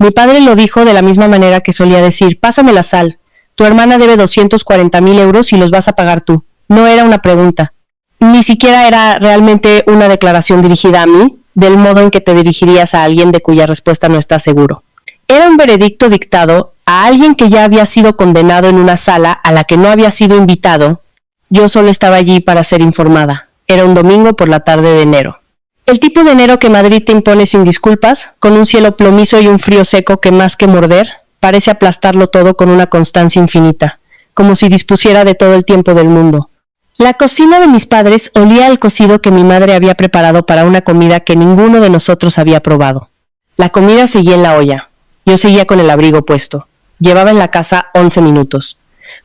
Mi padre lo dijo de la misma manera que solía decir: pásame la sal, tu hermana debe 240,000 euros y los vas a pagar tú. No era una pregunta. Ni siquiera era realmente una declaración dirigida a mí, del modo en que te dirigirías a alguien de cuya respuesta no estás seguro. Era un veredicto dictado a alguien que ya había sido condenado en una sala a la que no había sido invitado. Yo solo estaba allí para ser informada. Era un domingo por la tarde de enero. El tipo de enero que Madrid te impone sin disculpas, con un cielo plomizo y un frío seco que más que morder, parece aplastarlo todo con una constancia infinita, como si dispusiera de todo el tiempo del mundo. La cocina de mis padres olía al cocido que mi madre había preparado para una comida que ninguno de nosotros había probado. La comida seguía en la olla. Yo seguía con el abrigo puesto. Llevaba en la casa 11 minutos.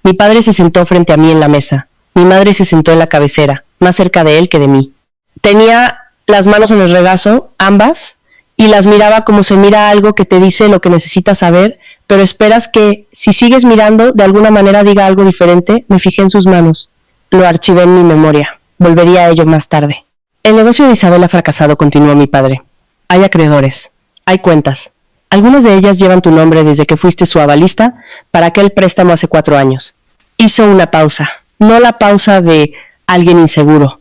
Mi padre se sentó frente a mí en la mesa. Mi madre se sentó en la cabecera, más cerca de él que de mí. Tenía las manos en el regazo, ambas, y las miraba como se mira algo que te dice lo que necesitas saber, pero esperas que, si sigues mirando, de alguna manera diga algo diferente. Me fijé en sus manos. Lo archivé en mi memoria. Volvería a ello más tarde. El negocio de Isabel ha fracasado, continuó mi padre. Hay acreedores. Hay cuentas. Algunas de ellas llevan tu nombre desde que fuiste su avalista para aquel préstamo hace 4 años. Hizo una pausa. No la pausa de alguien inseguro.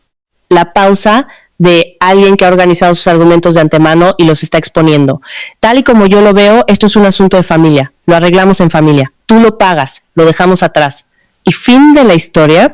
La pausa de alguien que ha organizado sus argumentos de antemano y los está exponiendo. Tal y como yo lo veo, esto es un asunto de familia. Lo arreglamos en familia. Tú lo pagas. Lo dejamos atrás. Y fin de la historia.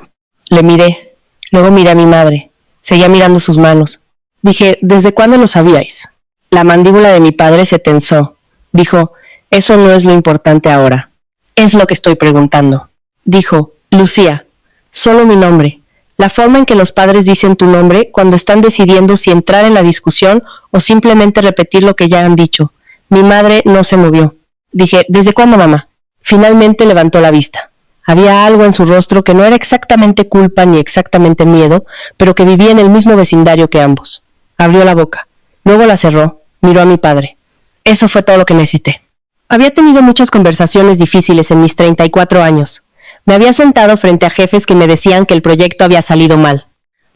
Le miré. Luego miré a mi madre. Seguía mirando sus manos. Dije: ¿desde cuándo lo sabíais? La mandíbula de mi padre se tensó. Dijo: eso no es lo importante ahora. Es lo que estoy preguntando. Dijo: Lucía. Solo mi nombre. La forma en que los padres dicen tu nombre cuando están decidiendo si entrar en la discusión o simplemente repetir lo que ya han dicho. Mi madre no se movió. Dije: ¿desde cuándo, mamá? Finalmente levantó la vista. Había algo en su rostro que no era exactamente culpa ni exactamente miedo, pero que vivía en el mismo vecindario que ambos. Abrió la boca. Luego la cerró. Miró a mi padre. Eso fue todo lo que necesité. Había tenido muchas conversaciones difíciles en mis 34 años. Me había sentado frente a jefes que me decían que el proyecto había salido mal,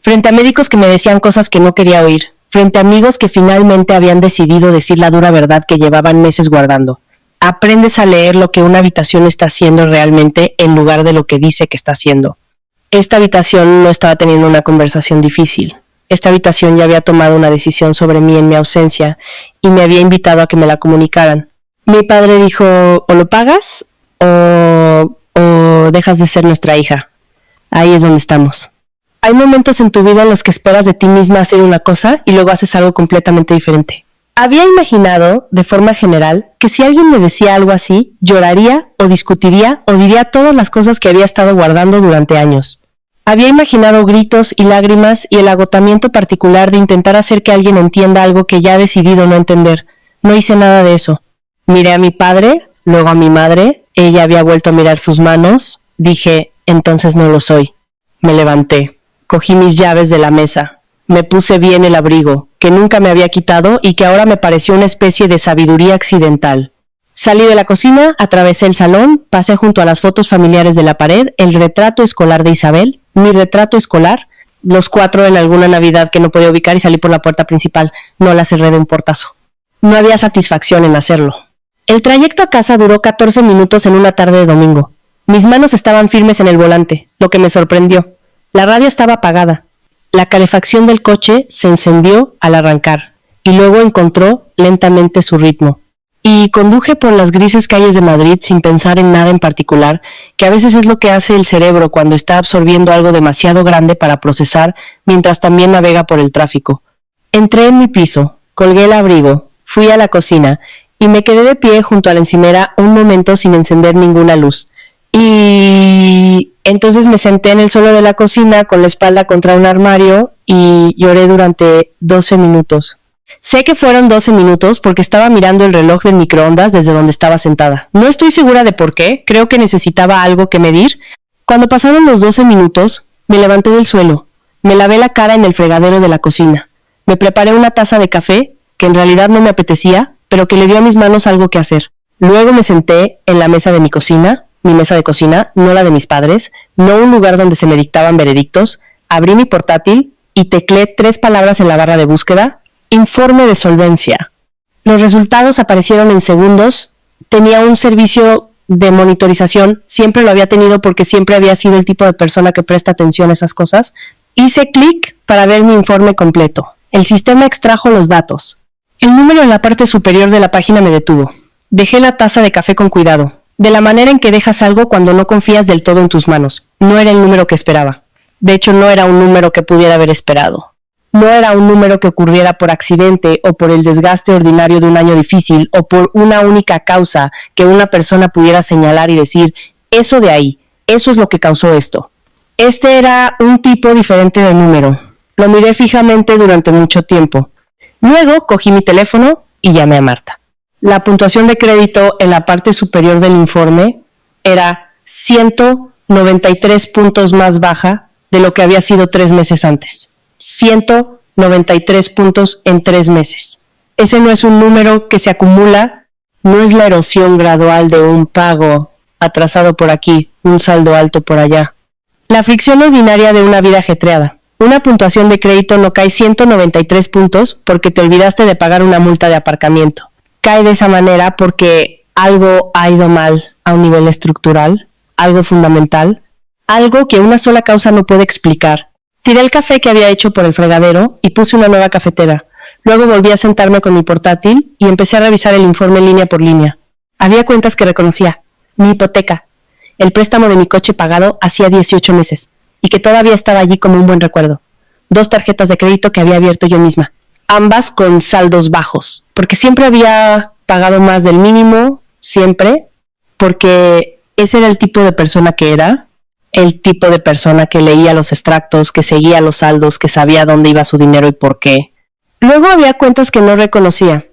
frente a médicos que me decían cosas que no quería oír, frente a amigos que finalmente habían decidido decir la dura verdad que llevaban meses guardando. Aprendes a leer lo que una habitación está haciendo realmente en lugar de lo que dice que está haciendo. Esta habitación no estaba teniendo una conversación difícil. Esta habitación ya había tomado una decisión sobre mí en mi ausencia y me había invitado a que me la comunicaran. Mi padre dijo: o lo pagas o dejas de ser nuestra hija. Ahí es donde estamos. Hay momentos en tu vida en los que esperas de ti misma hacer una cosa y luego haces algo completamente diferente. Había imaginado, de forma general, que si alguien me decía algo así, lloraría o discutiría o diría todas las cosas que había estado guardando durante años. Había imaginado gritos y lágrimas y el agotamiento particular de intentar hacer que alguien entienda algo que ya ha decidido no entender. No hice nada de eso. Miré a mi padre, luego a mi madre. Ella había vuelto a mirar sus manos. Dije: entonces no lo soy. Me levanté. Cogí mis llaves de la mesa. Me puse bien el abrigo, que nunca me había quitado y que ahora me pareció una especie de sabiduría accidental. Salí de la cocina, atravesé el salón, pasé junto a las fotos familiares de la pared, el retrato escolar de Isabel, mi retrato escolar, los 4 en alguna Navidad que no podía ubicar, y salí por la puerta principal. No la cerré de un portazo. No había satisfacción en hacerlo. El trayecto a casa duró 14 minutos en una tarde de domingo. Mis manos estaban firmes en el volante, lo que me sorprendió. La radio estaba apagada. La calefacción del coche se encendió al arrancar y luego encontró lentamente su ritmo. Y conduje por las grises calles de Madrid sin pensar en nada en particular, que a veces es lo que hace el cerebro cuando está absorbiendo algo demasiado grande para procesar mientras también navega por el tráfico. Entré en mi piso, colgué el abrigo, fui a la cocina y me quedé de pie junto a la encimera un momento sin encender ninguna luz. Y entonces me senté en el suelo de la cocina con la espalda contra un armario y lloré durante 12 minutos. Sé que fueron 12 minutos porque estaba mirando el reloj del microondas desde donde estaba sentada. No estoy segura de por qué, creo que necesitaba algo que medir. Cuando pasaron los 12 minutos, me levanté del suelo, me lavé la cara en el fregadero de la cocina, me preparé una taza de café, que en realidad no me apetecía, pero que le dio a mis manos algo que hacer. Luego me senté en la mesa de mi cocina, mi mesa de cocina, no la de mis padres, no un lugar donde se me dictaban veredictos, abrí mi portátil y tecleé 3 palabras en la barra de búsqueda: informe de solvencia. Los resultados aparecieron en segundos. Tenía un servicio de monitorización, siempre lo había tenido porque siempre había sido el tipo de persona que presta atención a esas cosas. Hice clic para ver mi informe completo. El sistema extrajo los datos. El número en la parte superior de la página me detuvo. Dejé la taza de café con cuidado, de la manera en que dejas algo cuando no confías del todo en tus manos. No era el número que esperaba. De hecho, no era un número que pudiera haber esperado. No era un número que ocurriera por accidente o por el desgaste ordinario de un año difícil o por una única causa que una persona pudiera señalar y decir, eso de ahí, eso es lo que causó esto. Este era un tipo diferente de número. Lo miré fijamente durante mucho tiempo. Luego cogí mi teléfono y llamé a Marta. La puntuación de crédito en la parte superior del informe era 193 puntos más baja de lo que había sido 3 meses antes. 193 puntos en 3 meses. Ese no es un número que se acumula, no es la erosión gradual de un pago atrasado por aquí, un saldo alto por allá. La fricción ordinaria de una vida ajetreada. Una puntuación de crédito no cae 193 puntos porque te olvidaste de pagar una multa de aparcamiento. Cae de esa manera porque algo ha ido mal a un nivel estructural, algo fundamental, algo que una sola causa no puede explicar. Tiré el café que había hecho por el fregadero y puse una nueva cafetera. Luego volví a sentarme con mi portátil y empecé a revisar el informe línea por línea. Había cuentas que reconocía. Mi hipoteca, el préstamo de mi coche pagado hacía 18 meses y que todavía estaba allí como un buen recuerdo. 2 tarjetas de crédito que había abierto yo misma, ambas con saldos bajos, porque siempre había pagado más del mínimo, siempre, porque ese era el tipo de persona que era, el tipo de persona que leía los extractos, que seguía los saldos, que sabía dónde iba su dinero y por qué. Luego había cuentas que no reconocía.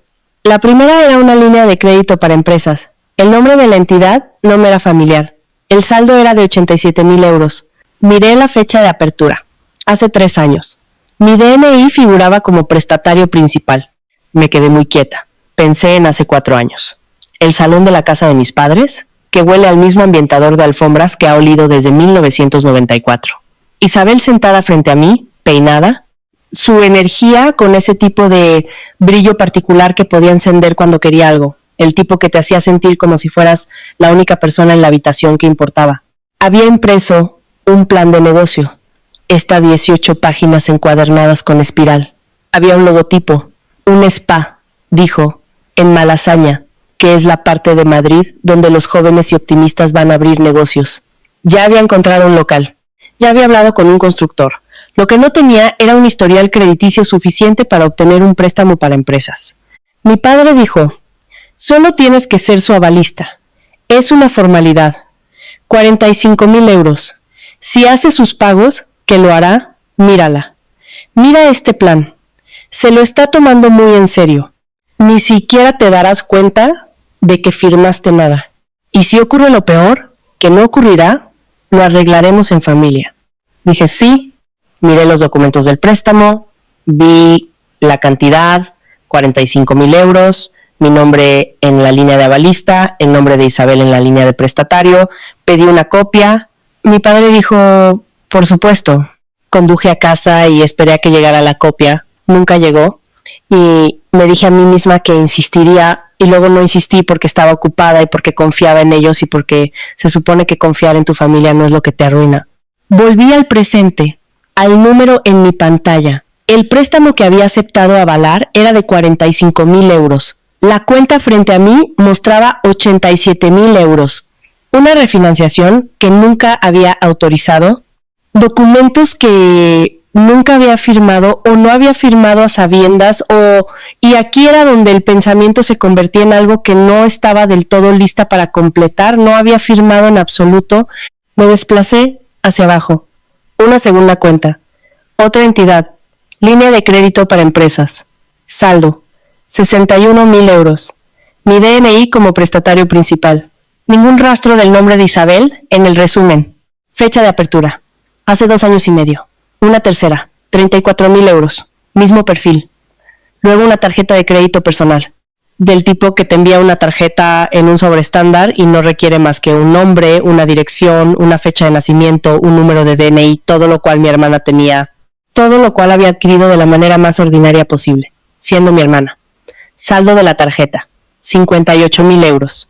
La primera era una línea de crédito para empresas. El nombre de la entidad no me era familiar. El saldo era de 87,000 euros. Miré la fecha de apertura. Hace 3 años. Mi DNI figuraba como prestatario principal. Me quedé muy quieta. Pensé en hace 4 años. El salón de la casa de mis padres, que huele al mismo ambientador de alfombras que ha olido desde 1994. Isabel sentada frente a mí, peinada, su energía con ese tipo de brillo particular que podía encender cuando quería algo, el tipo que te hacía sentir como si fueras la única persona en la habitación que importaba. Había impreso un plan de negocio, 18 páginas encuadernadas con espiral. Había un logotipo, un spa, dijo, en Malasaña, que es la parte de Madrid donde los jóvenes y optimistas van a abrir negocios. Ya había encontrado un local. Ya había hablado con un constructor. Lo que no tenía era un historial crediticio suficiente para obtener un préstamo para empresas. Mi padre dijo, solo tienes que ser su avalista. Es una formalidad. 45,000 euros. Si hace sus pagos, que lo hará, mírala. Mira este plan. Se lo está tomando muy en serio. Ni siquiera te darás cuenta de que firmaste nada. Y si ocurre lo peor, que no ocurrirá, lo arreglaremos en familia. Dije sí, miré los documentos del préstamo, vi la cantidad, 45,000 euros, mi nombre en la línea de avalista, el nombre de Isabel en la línea de prestatario, pedí una copia. Mi padre dijo, por supuesto. Conduje a casa y esperé a que llegara la copia. Nunca llegó. Y me dije a mí misma que insistiría y luego no insistí porque estaba ocupada y porque confiaba en ellos y porque se supone que confiar en tu familia no es lo que te arruina. Volví al presente, al número en mi pantalla. El préstamo que había aceptado avalar era de 45,000 euros. La cuenta frente a mí mostraba 87,000 euros. Una refinanciación que nunca había autorizado, documentos que nunca había firmado o no había firmado a sabiendas y aquí era donde el pensamiento se convertía en algo que no estaba del todo lista para completar, no había firmado en absoluto. Me desplacé hacia abajo. Una segunda cuenta. Otra entidad. Línea de crédito para empresas. Saldo. 61,000 euros. Mi DNI como prestatario principal. Ningún rastro del nombre de Isabel en el resumen. Fecha de apertura. Hace 2 años y medio. Una tercera, 34,000 euros, mismo perfil. Luego una tarjeta de crédito personal, del tipo que te envía una tarjeta en un sobreestándar y no requiere más que un nombre, una dirección, una fecha de nacimiento, un número de DNI, todo lo cual mi hermana tenía, todo lo cual había adquirido de la manera más ordinaria posible, siendo mi hermana. Saldo de la tarjeta, 58,000 euros.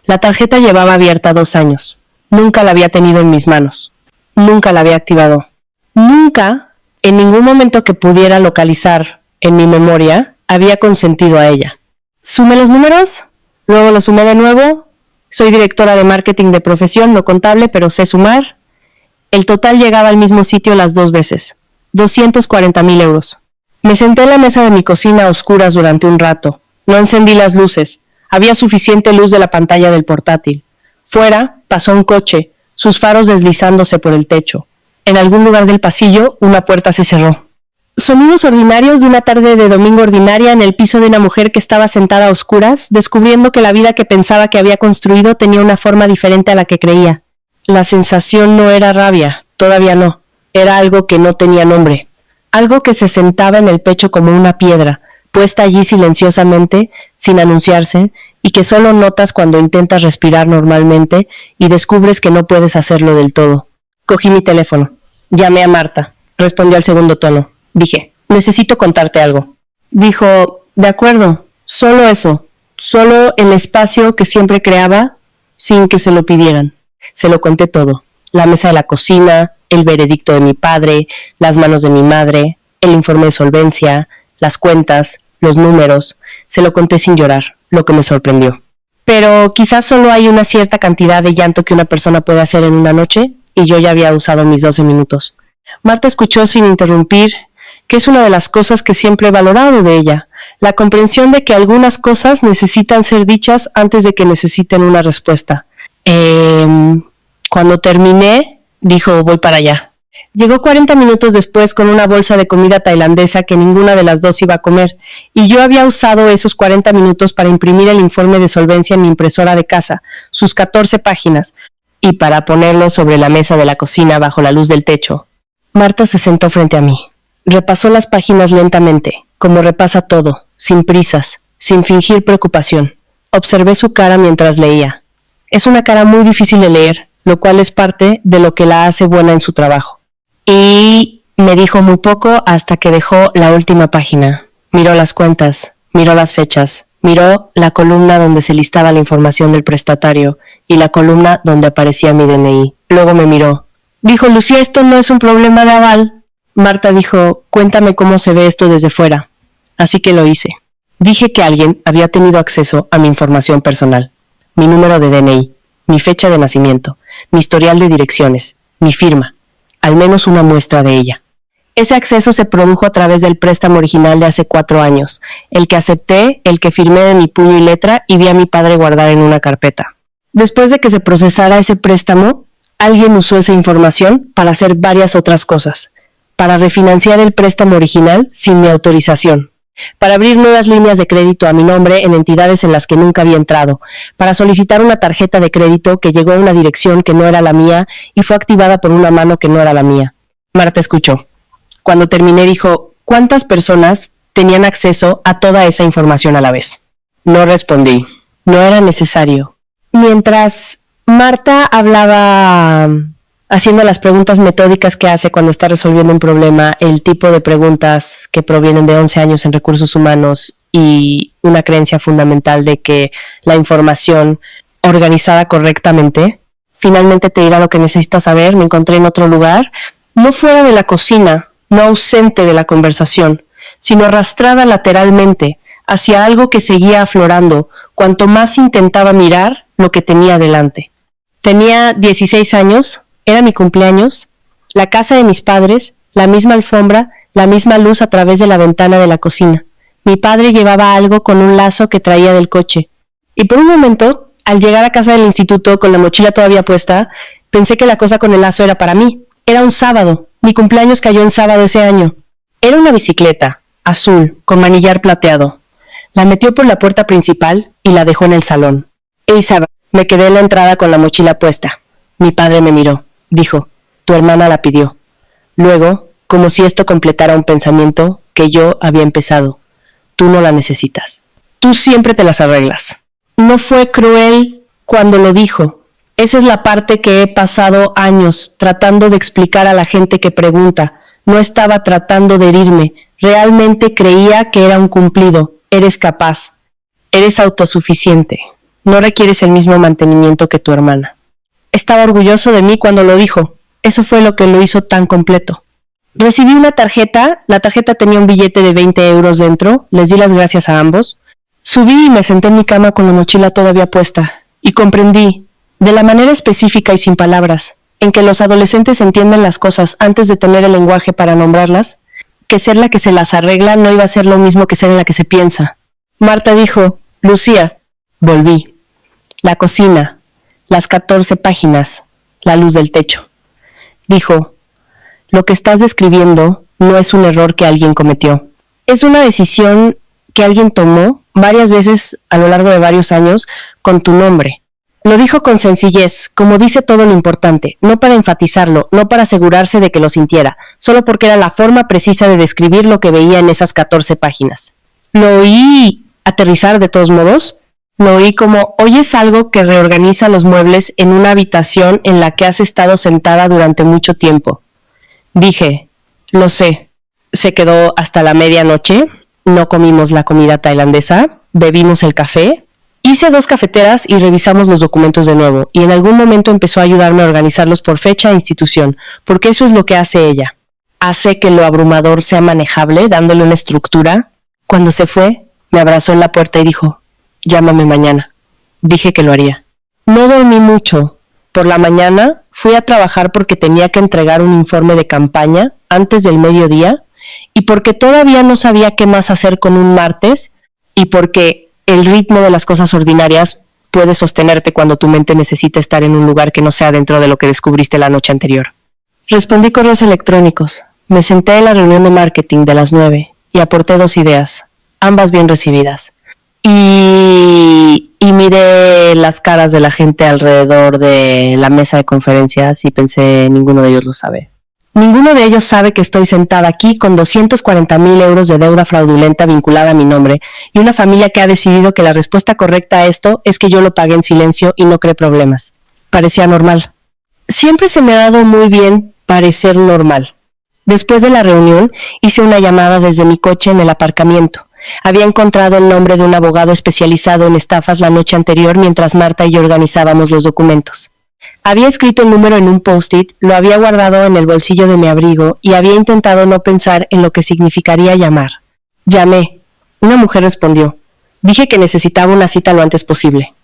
La tarjeta llevaba abierta 2 años. Nunca la había tenido en mis manos. Nunca la había activado. Nunca, en ningún momento que pudiera localizar en mi memoria, había consentido a ella. Sumé los números, luego los sumé de nuevo. Soy directora de marketing de profesión, no contable, pero sé sumar. El total llegaba al mismo sitio las 2 veces. 240,000 euros. Me senté en la mesa de mi cocina a oscuras durante un rato. No encendí las luces. Había suficiente luz de la pantalla del portátil. Fuera pasó un coche, sus faros deslizándose por el techo. En algún lugar del pasillo, una puerta se cerró. Sonidos ordinarios de una tarde de domingo ordinaria en el piso de una mujer que estaba sentada a oscuras, descubriendo que la vida que pensaba que había construido tenía una forma diferente a la que creía. La sensación no era rabia, todavía no. Era algo que no tenía nombre. Algo que se sentaba en el pecho como una piedra, puesta allí silenciosamente, sin anunciarse, y que solo notas cuando intentas respirar normalmente y descubres que no puedes hacerlo del todo. Cogí mi teléfono. Llamé a Marta. Respondió al segundo tono. Dije, necesito contarte algo. Dijo, de acuerdo, solo eso, solo el espacio que siempre creaba sin que se lo pidieran. Se lo conté todo. La mesa de la cocina, el veredicto de mi padre, las manos de mi madre, el informe de solvencia, las cuentas, los números. Se lo conté sin llorar, lo que me sorprendió. Pero quizás solo hay una cierta cantidad de llanto que una persona puede hacer en una noche, y yo ya había usado mis 12 minutos. Marta escuchó sin interrumpir, que es una de las cosas que siempre he valorado de ella, la comprensión de que algunas cosas necesitan ser dichas antes de que necesiten una respuesta. Cuando terminé, dijo, voy para allá. Llegó 40 minutos después con una bolsa de comida tailandesa que ninguna de las dos iba a comer, y yo había usado esos 40 minutos para imprimir el informe de solvencia en mi impresora de casa, sus 14 páginas, y para ponerlo sobre la mesa de la cocina bajo la luz del techo. Marta se sentó frente a mí. Repasó las páginas lentamente, como repasa todo, sin prisas, sin fingir preocupación. Observé su cara mientras leía. Es una cara muy difícil de leer, lo cual es parte de lo que la hace buena en su trabajo. Y me dijo muy poco hasta que dejó la última página. Miró las cuentas, miró las fechas, miró la columna donde se listaba la información del prestatario y la columna donde aparecía mi DNI. Luego me miró. Dijo, Lucía, esto no es un problema de aval. Marta dijo, cuéntame cómo se ve esto desde fuera. Así que lo hice. Dije que alguien había tenido acceso a mi información personal, mi número de DNI, mi fecha de nacimiento, mi historial de direcciones, mi firma, al menos una muestra de ella. Ese acceso se produjo a través del préstamo original de hace 4 años, el que acepté, el que firmé de mi puño y letra y vi a mi padre guardar en una carpeta. Después de que se procesara ese préstamo, alguien usó esa información para hacer varias otras cosas. Para refinanciar el préstamo original sin mi autorización, para abrir nuevas líneas de crédito a mi nombre en entidades en las que nunca había entrado, para solicitar una tarjeta de crédito que llegó a una dirección que no era la mía y fue activada por una mano que no era la mía. Marta escuchó. Cuando terminé dijo, ¿cuántas personas tenían acceso a toda esa información a la vez? No respondí. No era necesario. Mientras Marta hablaba haciendo las preguntas metódicas que hace cuando está resolviendo un problema, el tipo de preguntas que provienen de 11 años en recursos humanos y una creencia fundamental de que la información organizada correctamente finalmente te dirá lo que necesitas saber. Me encontré en otro lugar, no fuera de la cocina, no ausente de la conversación, sino arrastrada lateralmente hacia algo que seguía aflorando cuanto más intentaba mirar lo que tenía delante. Tenía 16 años, era mi cumpleaños, la casa de mis padres, la misma alfombra, la misma luz a través de la ventana de la cocina. Mi padre llevaba algo con un lazo que traía del coche. Y por un momento, al llegar a casa del instituto con la mochila todavía puesta, pensé que la cosa con el lazo era para mí. Era un sábado. Mi cumpleaños cayó en sábado ese año. Era una bicicleta, azul, con manillar plateado. La metió por la puerta principal y la dejó en el salón. Isabel, me quedé en la entrada con la mochila puesta. Mi padre me miró. Dijo, tu hermana la pidió. Luego, como si esto completara un pensamiento que yo había empezado. Tú no la necesitas. Tú siempre te las arreglas. No fue cruel cuando lo dijo. Esa es la parte que he pasado años tratando de explicar a la gente que pregunta. No estaba tratando de herirme. Realmente creía que era un cumplido. Eres capaz, eres autosuficiente, no requieres el mismo mantenimiento que tu hermana. Estaba orgulloso de mí cuando lo dijo. Eso fue lo que lo hizo tan completo. Recibí una tarjeta, la tarjeta tenía un billete de 20 euros dentro, les di las gracias a ambos. Subí y me senté en mi cama con la mochila todavía puesta, y comprendí, de la manera específica y sin palabras, en que los adolescentes entienden las cosas antes de tener el lenguaje para nombrarlas, que ser la que se las arregla no iba a ser lo mismo que ser en la que se piensa. Marta dijo, Lucía. Volví. La cocina, las 14 páginas, la luz del techo. Dijo, lo que estás describiendo no es un error que alguien cometió. Es una decisión que alguien tomó varias veces a lo largo de varios años con tu nombre. Lo dijo con sencillez, como dice todo lo importante, no para enfatizarlo, no para asegurarse de que lo sintiera, solo porque era la forma precisa de describir lo que veía en esas 14 páginas. Lo oí aterrizar de todos modos. Lo oí como, oyes algo que reorganiza los muebles en una habitación en la que has estado sentada durante mucho tiempo. Dije, lo sé. Se quedó hasta la medianoche, no comimos la comida tailandesa, bebimos el café, hice 2 cafeteras y revisamos los documentos de nuevo, y en algún momento empezó a ayudarme a organizarlos por fecha e institución, porque eso es lo que hace ella. Hace que lo abrumador sea manejable, dándole una estructura. Cuando se fue, me abrazó en la puerta y dijo, llámame mañana. Dije que lo haría. No dormí mucho. Por la mañana fui a trabajar porque tenía que entregar un informe de campaña antes del mediodía y porque todavía no sabía qué más hacer con un martes y porque el ritmo de las cosas ordinarias puede sostenerte cuando tu mente necesita estar en un lugar que no sea dentro de lo que descubriste la noche anterior. Respondí correos electrónicos. Me senté en la reunión de marketing de las 9 y aporté 2 ideas, ambas bien recibidas. Y miré las caras de la gente alrededor de la mesa de conferencias y pensé, ninguno de ellos lo sabe. Ninguno de ellos sabe que estoy sentada aquí con 240,000 euros de deuda fraudulenta vinculada a mi nombre y una familia que ha decidido que la respuesta correcta a esto es que yo lo pague en silencio y no cree problemas. Parecía normal. Siempre se me ha dado muy bien parecer normal. Después de la reunión, hice una llamada desde mi coche en el aparcamiento. Había encontrado el nombre de un abogado especializado en estafas la noche anterior mientras Marta y yo organizábamos los documentos. Había escrito el número en un post-it, lo había guardado en el bolsillo de mi abrigo y había intentado no pensar en lo que significaría llamar. Llamé. Una mujer respondió. Dije que necesitaba una cita lo antes posible.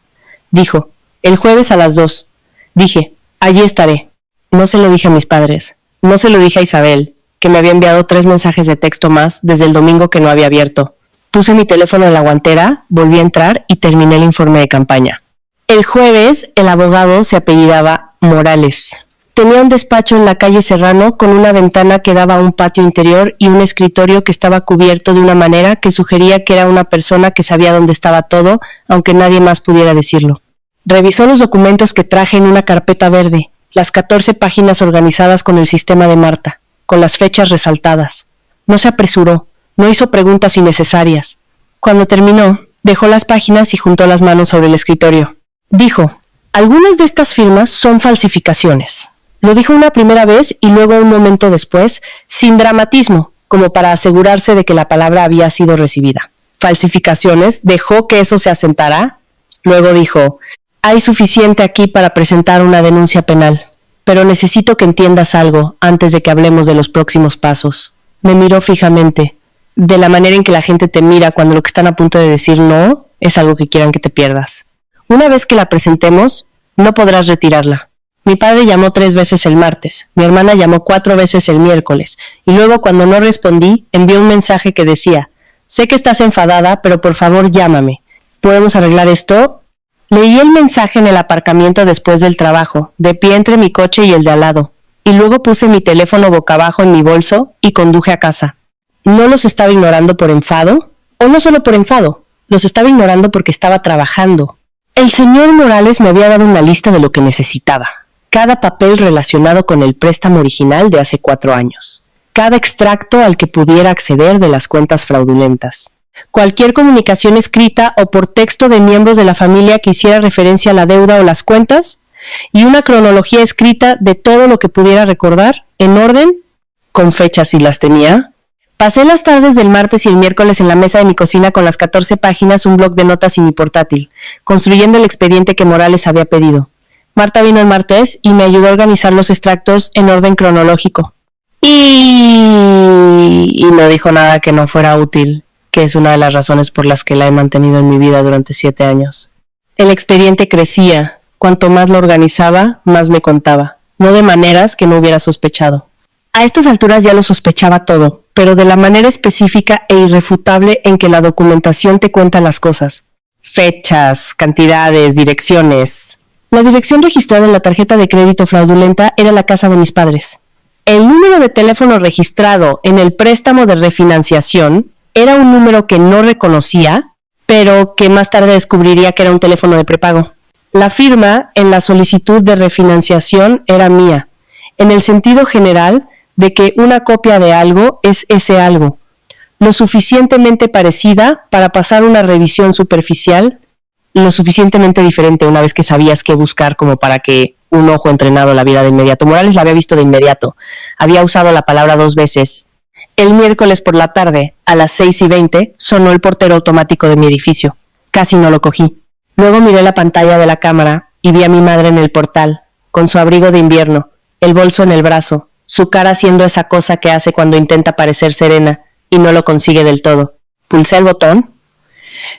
Dijo, el jueves a las 2. Dije, allí estaré. No se lo dije a mis padres. No se lo dije a Isabel, que me había enviado 3 mensajes de texto más desde el domingo que no había abierto. Puse mi teléfono en la guantera, volví a entrar y terminé el informe de campaña. El jueves, el abogado se apellidaba Morales. Tenía un despacho en la calle Serrano con una ventana que daba a un patio interior y un escritorio que estaba cubierto de una manera que sugería que era una persona que sabía dónde estaba todo, aunque nadie más pudiera decirlo. Revisó los documentos que traje en una carpeta verde, las 14 páginas organizadas con el sistema de Marta, con las fechas resaltadas. No se apresuró. No hizo preguntas innecesarias. Cuando terminó, dejó las páginas y juntó las manos sobre el escritorio. Dijo, algunas de estas firmas son falsificaciones. Lo dijo una primera vez y luego un momento después, sin dramatismo, como para asegurarse de que la palabra había sido recibida. ¿Falsificaciones? ¿Dejó que eso se asentara? Luego dijo, hay suficiente aquí para presentar una denuncia penal, pero necesito que entiendas algo antes de que hablemos de los próximos pasos. Me miró fijamente. De la manera en que la gente te mira cuando lo que están a punto de decir no es algo que quieran que te pierdas. Una vez que la presentemos, no podrás retirarla. Mi padre llamó 3 veces el martes, mi hermana llamó 4 veces el miércoles, y luego cuando no respondí, envió un mensaje que decía, sé que estás enfadada, pero por favor llámame. ¿Podemos arreglar esto? Leí el mensaje en el aparcamiento después del trabajo, de pie entre mi coche y el de al lado, y luego puse mi teléfono boca abajo en mi bolso y conduje a casa. ¿No los estaba ignorando por enfado? O no solo por enfado, los estaba ignorando porque estaba trabajando. El señor Morales me había dado una lista de lo que necesitaba. Cada papel relacionado con el préstamo original de hace 4 años. Cada extracto al que pudiera acceder de las cuentas fraudulentas. Cualquier comunicación escrita o por texto de miembros de la familia que hiciera referencia a la deuda o las cuentas. Y una cronología escrita de todo lo que pudiera recordar, en orden, con fechas si las tenía, Pasé las tardes del martes y el miércoles en la mesa de mi cocina con las 14 páginas, un bloc de notas y mi portátil, construyendo el expediente que Morales había pedido. Marta vino el martes y me ayudó a organizar los extractos en orden cronológico. Y no dijo nada que no fuera útil, que es una de las razones por las que la he mantenido en mi vida durante 7 años. El expediente crecía. Cuanto más lo organizaba, más me contaba. No de maneras que no hubiera sospechado. A estas alturas ya lo sospechaba todo, pero de la manera específica e irrefutable en que la documentación te cuenta las cosas. Fechas, cantidades, direcciones. La dirección registrada en la tarjeta de crédito fraudulenta era la casa de mis padres. El número de teléfono registrado en el préstamo de refinanciación era un número que no reconocía, pero que más tarde descubriría que era un teléfono de prepago. La firma en la solicitud de refinanciación era mía, en el sentido general de que una copia de algo es ese algo, lo suficientemente parecida para pasar una revisión superficial, lo suficientemente diferente una vez que sabías qué buscar como para que un ojo entrenado la viera de inmediato. Morales la había visto de inmediato. Había usado la palabra 2 veces. El miércoles por la tarde, a las 6:20, sonó el portero automático de mi edificio. Casi no lo cogí. Luego miré la pantalla de la cámara y vi a mi madre en el portal, con su abrigo de invierno, el bolso en el brazo, su cara haciendo esa cosa que hace cuando intenta parecer serena y no lo consigue del todo. Pulsé el botón.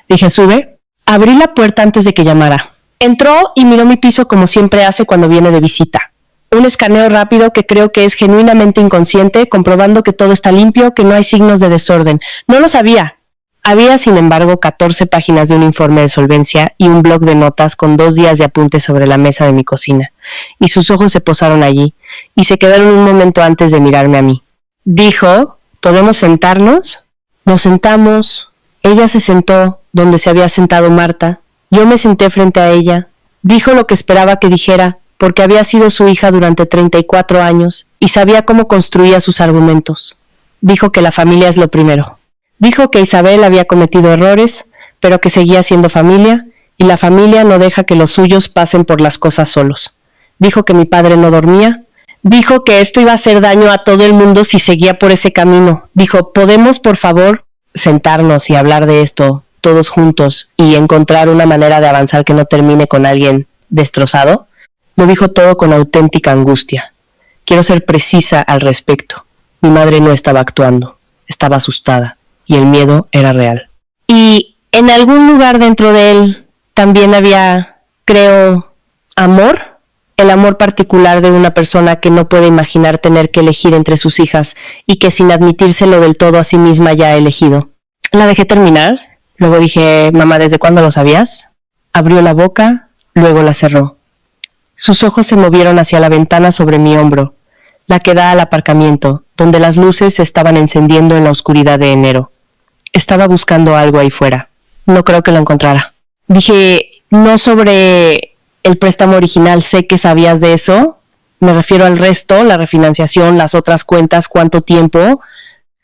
Dije, sube. Abrí la puerta antes de que llamara. Entró y miró mi piso como siempre hace cuando viene de visita. Un escaneo rápido que creo que es genuinamente inconsciente, comprobando que todo está limpio, que no hay signos de desorden. No lo sabía. Había, sin embargo, 14 páginas de un informe de solvencia y un bloc de notas con 2 días de apuntes sobre la mesa de mi cocina. Y sus ojos se posaron allí, y se quedaron un momento antes de mirarme a mí. Dijo, ¿podemos sentarnos? Nos sentamos. Ella se sentó donde se había sentado Marta. Yo me senté frente a ella. Dijo lo que esperaba que dijera, porque había sido su hija durante 34 años y sabía cómo construía sus argumentos. Dijo que la familia es lo primero. Dijo que Isabel había cometido errores, pero que seguía siendo familia, y la familia no deja que los suyos pasen por las cosas solos. Dijo que mi padre no dormía. Dijo que esto iba a hacer daño a todo el mundo si seguía por ese camino. Dijo, ¿podemos, por favor, sentarnos y hablar de esto todos juntos y encontrar una manera de avanzar que no termine con alguien destrozado? Lo dijo todo con auténtica angustia. Quiero ser precisa al respecto. Mi madre no estaba actuando, estaba asustada, y el miedo era real. Y en algún lugar dentro de él también había, creo, amor. El amor particular de una persona que no puede imaginar tener que elegir entre sus hijas y que sin admitírselo del todo a sí misma ya ha elegido. La dejé terminar. Luego dije, mamá, ¿desde cuándo lo sabías? Abrió la boca, luego la cerró. Sus ojos se movieron hacia la ventana sobre mi hombro, la que da al aparcamiento, donde las luces se estaban encendiendo en la oscuridad de enero. Estaba buscando algo ahí fuera. No creo que lo encontrara. Dije, no sobre el préstamo original, sé que sabías de eso. Me refiero al resto, la refinanciación, las otras cuentas, cuánto tiempo.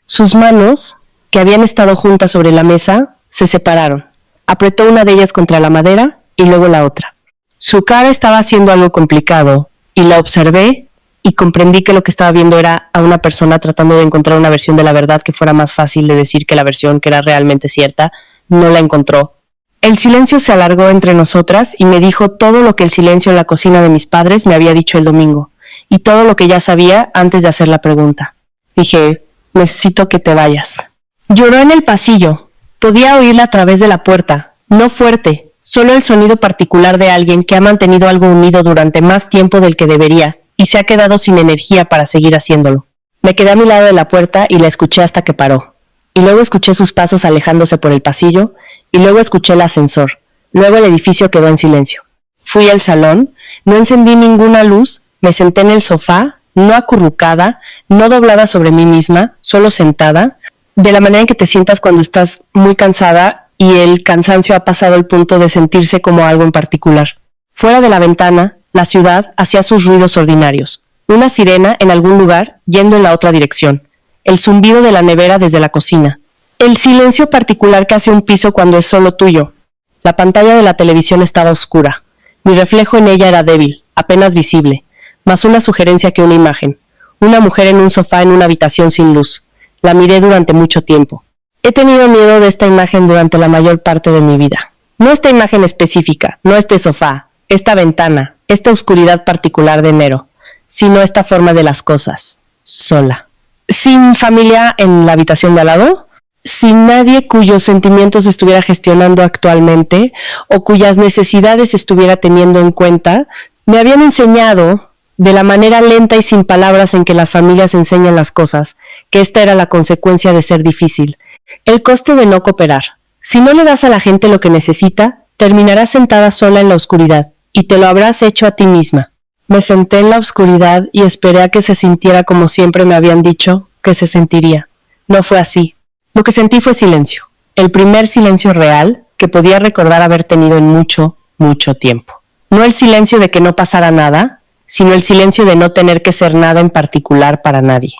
Sus manos, que habían estado juntas sobre la mesa, se separaron. Apretó una de ellas contra la madera y luego la otra. Su cara estaba haciendo algo complicado y la observé y comprendí que lo que estaba viendo era a una persona tratando de encontrar una versión de la verdad que fuera más fácil de decir que la versión que era realmente cierta. No la encontró. El silencio se alargó entre nosotras y me dijo todo lo que el silencio en la cocina de mis padres me había dicho el domingo y todo lo que ya sabía antes de hacer la pregunta. Dije, necesito que te vayas. Lloró en el pasillo. Podía oírla a través de la puerta, no fuerte, solo el sonido particular de alguien que ha mantenido algo unido durante más tiempo del que debería y se ha quedado sin energía para seguir haciéndolo. Me quedé a mi lado de la puerta y la escuché hasta que paró. Y luego escuché sus pasos alejándose por el pasillo y luego escuché el ascensor. Luego el edificio quedó en silencio. Fui al salón, no encendí ninguna luz, me senté en el sofá, no acurrucada, no doblada sobre mí misma, solo sentada, de la manera en que te sientas cuando estás muy cansada y el cansancio ha pasado el punto de sentirse como algo en particular. Fuera de la ventana, la ciudad hacía sus ruidos ordinarios. Una sirena en algún lugar yendo en la otra dirección. El zumbido de la nevera desde la cocina. El silencio particular que hace un piso cuando es solo tuyo. La pantalla de la televisión estaba oscura. Mi reflejo en ella era débil, apenas visible, más una sugerencia que una imagen. Una mujer en un sofá en una habitación sin luz. La miré durante mucho tiempo. He tenido miedo de esta imagen durante la mayor parte de mi vida. No esta imagen específica, no este sofá, esta ventana, esta oscuridad particular de enero, sino esta forma de las cosas, sola. Sin familia en la habitación de al lado, sin nadie cuyos sentimientos estuviera gestionando actualmente o cuyas necesidades estuviera teniendo en cuenta, me habían enseñado, de la manera lenta y sin palabras en que las familias enseñan las cosas, que esta era la consecuencia de ser difícil. El coste de no cooperar. Si no le das a la gente lo que necesita, terminarás sentada sola en la oscuridad, y te lo habrás hecho a ti misma. Me senté en la oscuridad y esperé a que se sintiera como siempre me habían dicho que se sentiría. No fue así. Lo que sentí fue silencio. El primer silencio real que podía recordar haber tenido en mucho, mucho tiempo. No el silencio de que no pasara nada, sino el silencio de no tener que ser nada en particular para nadie.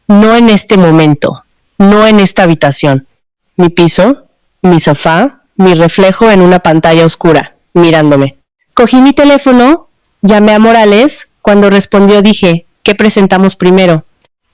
No en este momento, no en esta habitación. Mi piso, mi sofá, mi reflejo en una pantalla oscura, mirándome. Cogí mi teléfono, llamé a Morales. Cuando respondió dije, ¿qué presentamos primero?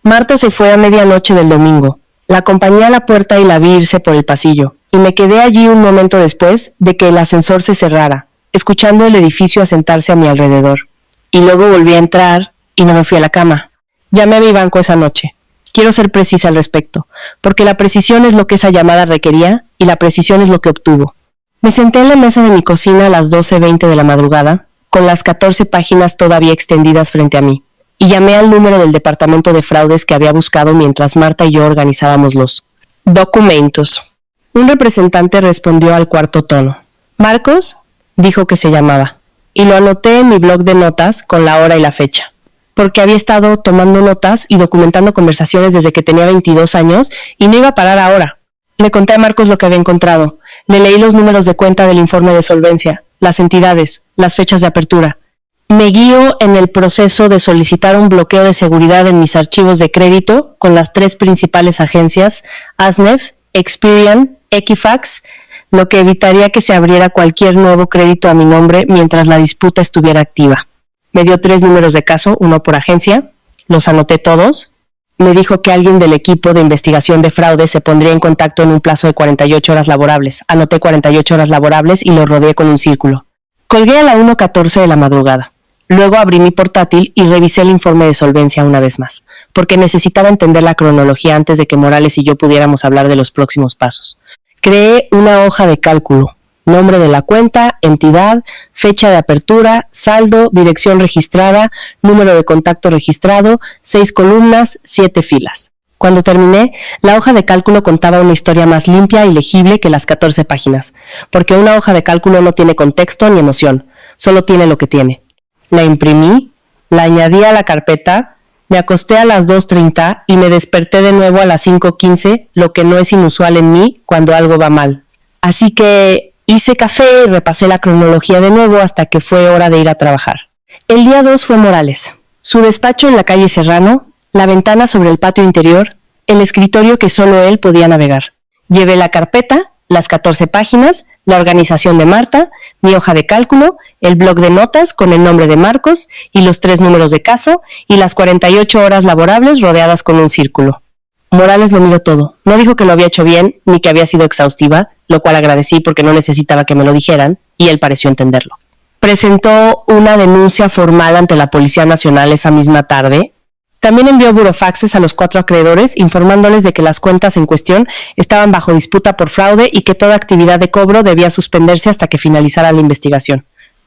Marta se fue a medianoche del domingo. La acompañé a la puerta y la vi irse por el pasillo, y me quedé allí un momento después de que el ascensor se cerrara, escuchando el edificio asentarse a mi alrededor. Y luego volví a entrar y no me fui a la cama. Llamé a mi banco esa noche. Quiero ser precisa al respecto, porque la precisión es lo que esa llamada requería y la precisión es lo que obtuvo. Me senté en la mesa de mi cocina a las 12:20 de la madrugada, con las 14 páginas todavía extendidas frente a mí, y llamé al número del departamento de fraudes que había buscado mientras Marta y yo organizábamos los documentos. Un representante respondió al cuarto tono. «¿Marcos?», dijo que se llamaba, y lo anoté en mi blog de notas con la hora y la fecha, porque había estado tomando notas y documentando conversaciones desde que tenía 22 años y no iba a parar ahora. Le conté a Marcos lo que había encontrado. Le leí los números de cuenta del informe de solvencia, las entidades, las fechas de apertura. Me guío en el proceso de solicitar un bloqueo de seguridad en mis archivos de crédito con las 3 principales agencias, ASNEF, Experian, Equifax, lo que evitaría que se abriera cualquier nuevo crédito a mi nombre mientras la disputa estuviera activa. Me dio 3 números de caso, uno por agencia, los anoté todos. Me dijo que alguien del equipo de investigación de fraude se pondría en contacto en un plazo de 48 horas laborables. Anoté 48 horas laborables y lo rodeé con un círculo. Colgué a la 1:14 de la madrugada. Luego abrí mi portátil y revisé el informe de solvencia una vez más, porque necesitaba entender la cronología antes de que Morales y yo pudiéramos hablar de los próximos pasos. Creé una hoja de cálculo. Nombre de la cuenta, entidad, fecha de apertura, saldo, dirección registrada, número de contacto registrado, 6 columnas, 7 filas. Cuando terminé, la hoja de cálculo contaba una historia más limpia y legible que las 14 páginas, porque una hoja de cálculo no tiene contexto ni emoción, solo tiene lo que tiene. La imprimí, la añadí a la carpeta, me acosté a las 2:30 y me desperté de nuevo a las 5:15, lo que no es inusual en mí cuando algo va mal. Así que hice café y repasé la cronología de nuevo hasta que fue hora de ir a trabajar. El día 2 fue Morales. Su despacho en la calle Serrano, la ventana sobre el patio interior, el escritorio que solo él podía navegar. Llevé la carpeta, las 14 páginas, la organización de Marta, mi hoja de cálculo, el blog de notas con el nombre de Marcos y los 3 números de caso y las 48 horas laborables rodeadas con un círculo. Morales lo miró todo. No dijo que lo había hecho bien ni que había sido exhaustiva, lo cual agradecí porque no necesitaba que me lo dijeran, y él pareció entenderlo. Presentó una denuncia formal ante la Policía Nacional esa misma tarde. También envió burofaxes a los 4 acreedores informándoles de que las cuentas en cuestión estaban bajo disputa por fraude y que toda actividad de cobro debía suspenderse hasta que finalizara la investigación.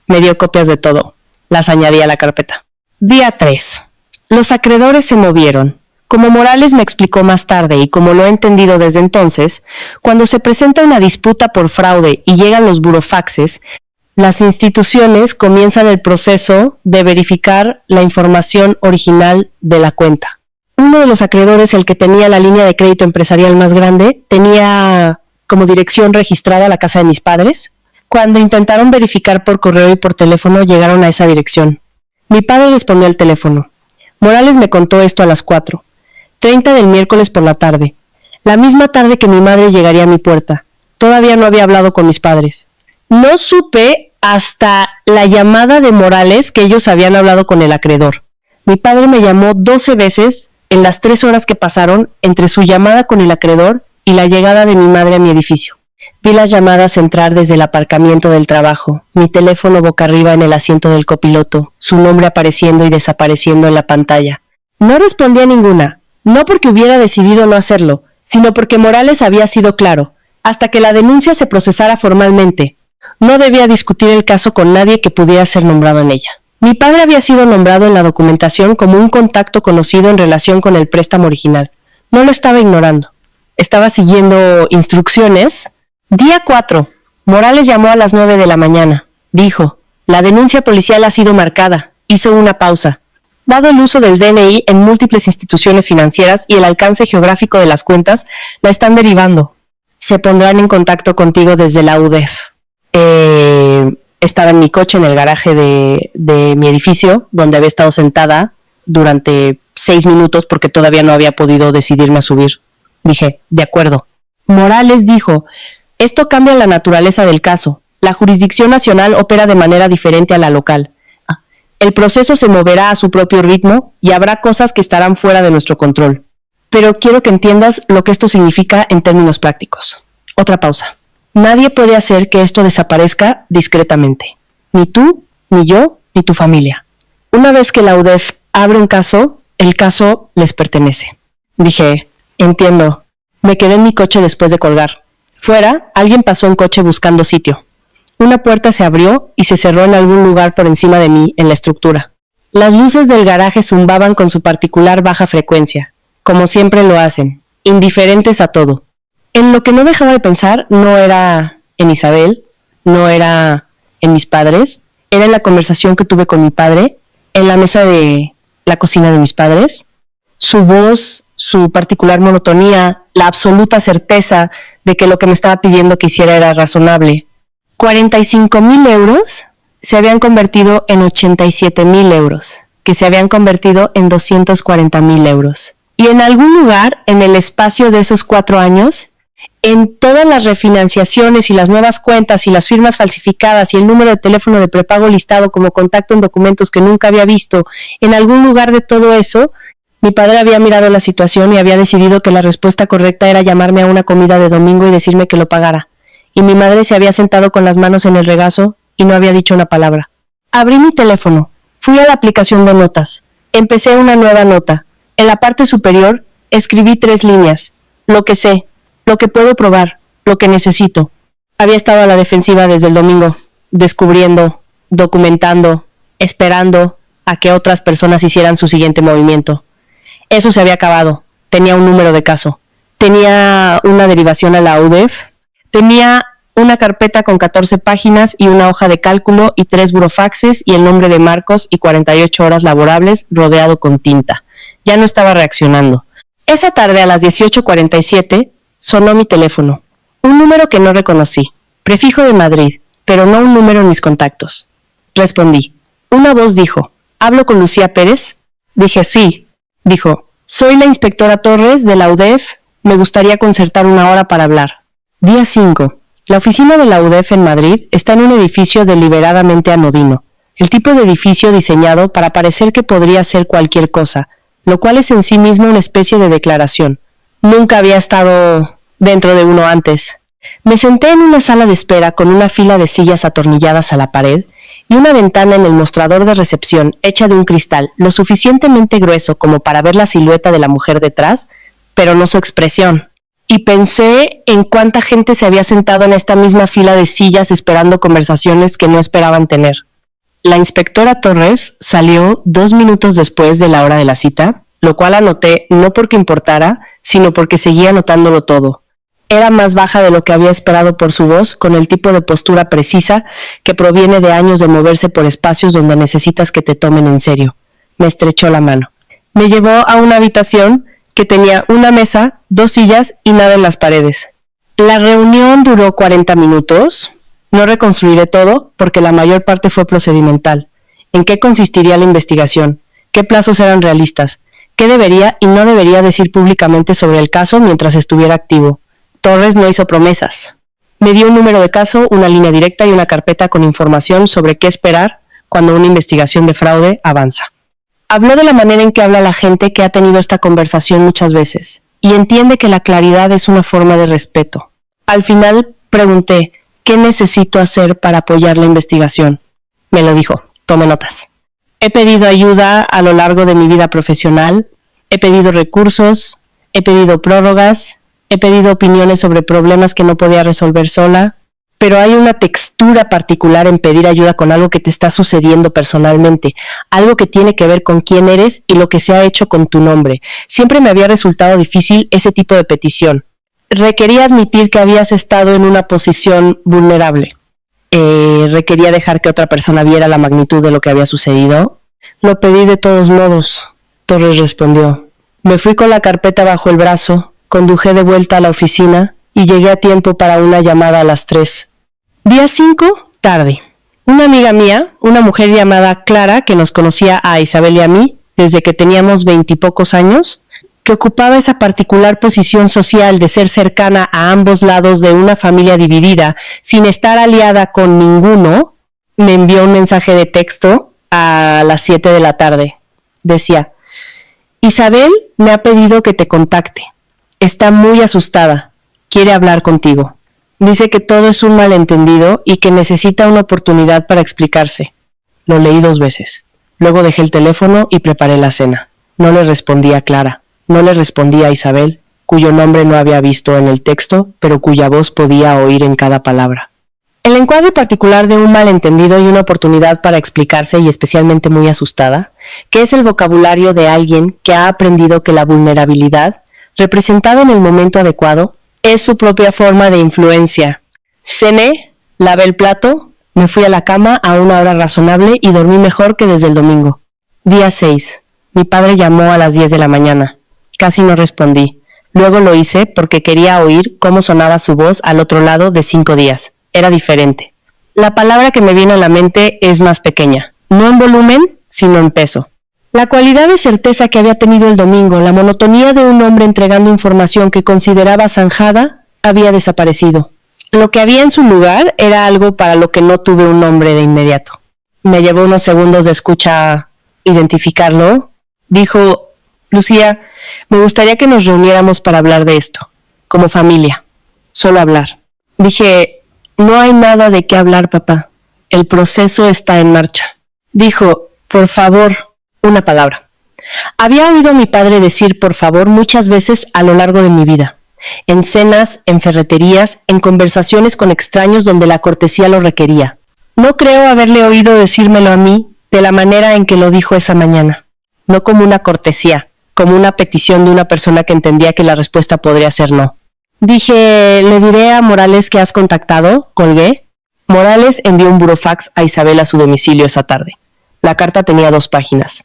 Me dio copias de todo. Las añadí a la carpeta. Día 3. Los acreedores se movieron. Como Morales me explicó más tarde y como lo he entendido desde entonces, cuando se presenta una disputa por fraude y llegan los burofaxes, las instituciones comienzan el proceso de verificar la información original de la cuenta. Uno de los acreedores, el que tenía la línea de crédito empresarial más grande, tenía como dirección registrada la casa de mis padres. Cuando intentaron verificar por correo y por teléfono, llegaron a esa dirección. Mi padre respondió al teléfono. Morales me contó esto a las 4:30 del miércoles por la tarde, la misma tarde que mi madre llegaría a mi puerta. Todavía no había hablado con mis padres. No supe hasta la llamada de Morales que ellos habían hablado con el acreedor. Mi padre me llamó 12 veces en las 3 horas que pasaron entre su llamada con el acreedor y la llegada de mi madre a mi edificio. Vi las llamadas entrar desde el aparcamiento del trabajo, mi teléfono boca arriba en el asiento del copiloto, su nombre apareciendo y desapareciendo en la pantalla. No respondí a ninguna, no porque hubiera decidido no hacerlo, sino porque Morales había sido claro, hasta que la denuncia se procesara formalmente. No debía discutir el caso con nadie que pudiera ser nombrado en ella. Mi padre había sido nombrado en la documentación como un contacto conocido en relación con el préstamo original. No lo estaba ignorando. Estaba siguiendo instrucciones. Día 4. Morales llamó a las 9 de la mañana. Dijo, la denuncia policial ha sido marcada. Hizo una pausa. Dado el uso del DNI en múltiples instituciones financieras y el alcance geográfico de las cuentas, la están derivando. Se pondrán en contacto contigo desde la UDEF. Estaba en mi coche en el garaje de mi edificio, donde había estado sentada durante 6 minutos porque todavía no había podido decidirme a subir. Dije, de acuerdo. Morales dijo, esto cambia la naturaleza del caso. La jurisdicción nacional opera de manera diferente a la local. El proceso se moverá a su propio ritmo y habrá cosas que estarán fuera de nuestro control. Pero quiero que entiendas lo que esto significa en términos prácticos. Otra pausa. Nadie puede hacer que esto desaparezca discretamente. Ni tú, ni yo, ni tu familia. Una vez que la UDEF abre un caso, el caso les pertenece. Dije, entiendo. Me quedé en mi coche después de colgar. Fuera, alguien pasó en coche buscando sitio. Una puerta se abrió y se cerró en algún lugar por encima de mí, en la estructura. Las luces del garaje zumbaban con su particular baja frecuencia, como siempre lo hacen, indiferentes a todo. En lo que no dejaba de pensar no era en Isabel, no era en mis padres, era en la conversación que tuve con mi padre, en la mesa de la cocina de mis padres. Su voz, su particular monotonía, la absoluta certeza de que lo que me estaba pidiendo que hiciera era razonable. 45,000 euros se habían convertido en 87,000 euros, que se habían convertido en 240,000 euros. Y en algún lugar, en el espacio de esos 4 años, en todas las refinanciaciones y las nuevas cuentas y las firmas falsificadas y el número de teléfono de prepago listado como contacto en documentos que nunca había visto, en algún lugar de todo eso, mi padre había mirado la situación y había decidido que la respuesta correcta era llamarme a una comida de domingo y decirme que lo pagara. Y mi madre se había sentado con las manos en el regazo y no había dicho una palabra. Abrí mi teléfono, fui a la aplicación de notas, empecé una nueva nota. En la parte superior escribí 3 líneas, lo que sé, lo que puedo probar, lo que necesito. Había estado a la defensiva desde el domingo, descubriendo, documentando, esperando a que otras personas hicieran su siguiente movimiento. Eso se había acabado. Tenía un número de caso. Tenía una derivación a la UDEF. Tenía una carpeta con 14 páginas y una hoja de cálculo y 3 burofaxes y el nombre de Marcos y 48 horas laborables rodeado con tinta. Ya no estaba reaccionando. Esa tarde a las 18:47 sonó mi teléfono. Un número que no reconocí. Prefijo de Madrid, pero no un número en mis contactos. Respondí. Una voz dijo, ¿hablo con Lucía Pérez? Dije, sí. Dijo, soy la inspectora Torres de la UDEF. Me gustaría concertar una hora para hablar. Día 5. La oficina de la UDEF en Madrid está en un edificio deliberadamente anodino. El tipo de edificio diseñado para parecer que podría ser cualquier cosa, lo cual es en sí mismo una especie de declaración. Nunca había estado dentro de uno antes. Me senté en una sala de espera con una fila de sillas atornilladas a la pared y una ventana en el mostrador de recepción hecha de un cristal lo suficientemente grueso como para ver la silueta de la mujer detrás, pero no su expresión. Y pensé en cuánta gente se había sentado en esta misma fila de sillas esperando conversaciones que no esperaban tener. La inspectora Torres salió 2 minutos después de la hora de la cita, lo cual anoté no porque importara, sino porque seguía notándolo todo. Era más baja de lo que había esperado por su voz, con el tipo de postura precisa que proviene de años de moverse por espacios donde necesitas que te tomen en serio. Me estrechó la mano. Me llevó a una habitación que tenía una mesa, 2 sillas y nada en las paredes. La reunión duró 40 minutos. No reconstruiré todo porque la mayor parte fue procedimental. ¿En qué consistiría la investigación? ¿Qué plazos eran realistas? ¿Qué debería y no debería decir públicamente sobre el caso mientras estuviera activo? Torres no hizo promesas. Me dio un número de caso, una línea directa y una carpeta con información sobre qué esperar cuando una investigación de fraude avanza. Habló de la manera en que habla la gente que ha tenido esta conversación muchas veces, y entiende que la claridad es una forma de respeto. Al final pregunté, ¿qué necesito hacer para apoyar la investigación? Me lo dijo, tome notas. He pedido ayuda a lo largo de mi vida profesional, he pedido recursos, he pedido prórrogas, he pedido opiniones sobre problemas que no podía resolver sola, pero hay una textura particular en pedir ayuda con algo que te está sucediendo personalmente, algo que tiene que ver con quién eres y lo que se ha hecho con tu nombre. Siempre me había resultado difícil ese tipo de petición. Requería admitir que habías estado en una posición vulnerable. Requería dejar que otra persona viera la magnitud de lo que había sucedido. Lo pedí de todos modos, Torres respondió. Me fui con la carpeta bajo el brazo, conduje de vuelta a la oficina y llegué a tiempo para una llamada a las 3. Día 5, tarde. Una amiga mía, una mujer llamada Clara, que nos conocía a Isabel y a mí desde que teníamos 20 y pocos años, que ocupaba esa particular posición social de ser cercana a ambos lados de una familia dividida, sin estar aliada con ninguno, me envió un mensaje de texto a las 7 de la tarde. Decía, Isabel me ha pedido que te contacte. Está muy asustada. Quiere hablar contigo. Dice que todo es un malentendido y que necesita una oportunidad para explicarse. Lo leí 2 veces. Luego dejé el teléfono y preparé la cena. No le respondí a Clara. No le respondí a Isabel, cuyo nombre no había visto en el texto, pero cuya voz podía oír en cada palabra. El encuadre particular de un malentendido y una oportunidad para explicarse y especialmente muy asustada, que es el vocabulario de alguien que ha aprendido que la vulnerabilidad, representada en el momento adecuado, es su propia forma de influencia. Cené, lavé el plato, me fui a la cama a una hora razonable y dormí mejor que desde el domingo. Día 6. Mi padre llamó a las 10 de la mañana. Casi no respondí. Luego lo hice porque quería oír cómo sonaba su voz al otro lado de 5 días. Era diferente. La palabra que me viene a la mente es más pequeña. No en volumen, sino en peso. La cualidad de certeza que había tenido el domingo, la monotonía de un hombre entregando información que consideraba zanjada, había desaparecido. Lo que había en su lugar era algo para lo que no tuve un nombre de inmediato. Me llevó unos segundos de escucha identificarlo. Dijo, Lucía, me gustaría que nos reuniéramos para hablar de esto, como familia, solo hablar. Dije, no hay nada de qué hablar, papá. El proceso está en marcha. Dijo, por favor, una palabra. Había oído a mi padre decir por favor muchas veces a lo largo de mi vida. En cenas, en ferreterías, en conversaciones con extraños donde la cortesía lo requería. No creo haberle oído decírmelo a mí de la manera en que lo dijo esa mañana. No como una cortesía, como una petición de una persona que entendía que la respuesta podría ser no. Dije, ¿le diré a Morales que has contactado? Colgué. Morales envió un burofax a Isabel a su domicilio esa tarde. La carta tenía 2 páginas.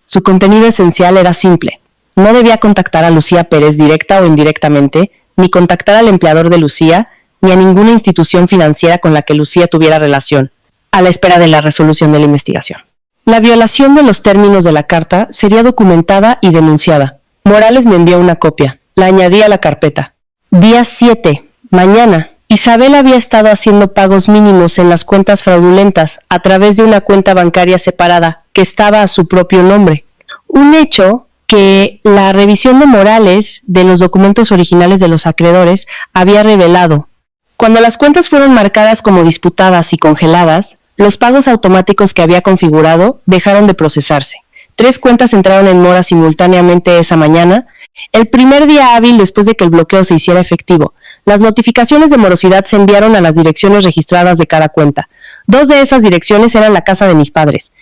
Su contenido esencial era simple. No debía contactar a Lucía Pérez directa o indirectamente, ni contactar al empleador de Lucía, ni a ninguna institución financiera con la que Lucía tuviera relación, a la espera de la resolución de la investigación. La violación de los términos de la carta sería documentada y denunciada. Morales me envió una copia. La añadí a la carpeta. Día 7. Mañana. Isabel había estado haciendo pagos mínimos en las cuentas fraudulentas a través de una cuenta bancaria separada que estaba a su propio nombre. Un hecho que la revisión de Morales de los documentos originales de los acreedores había revelado. Cuando las cuentas fueron marcadas como disputadas y congeladas, los pagos automáticos que había configurado dejaron de procesarse. 3 cuentas entraron en mora simultáneamente esa mañana, el primer día hábil después de que el bloqueo se hiciera efectivo. Las notificaciones de morosidad se enviaron a las direcciones registradas de cada cuenta. 2 de esas direcciones eran la casa de mis padres.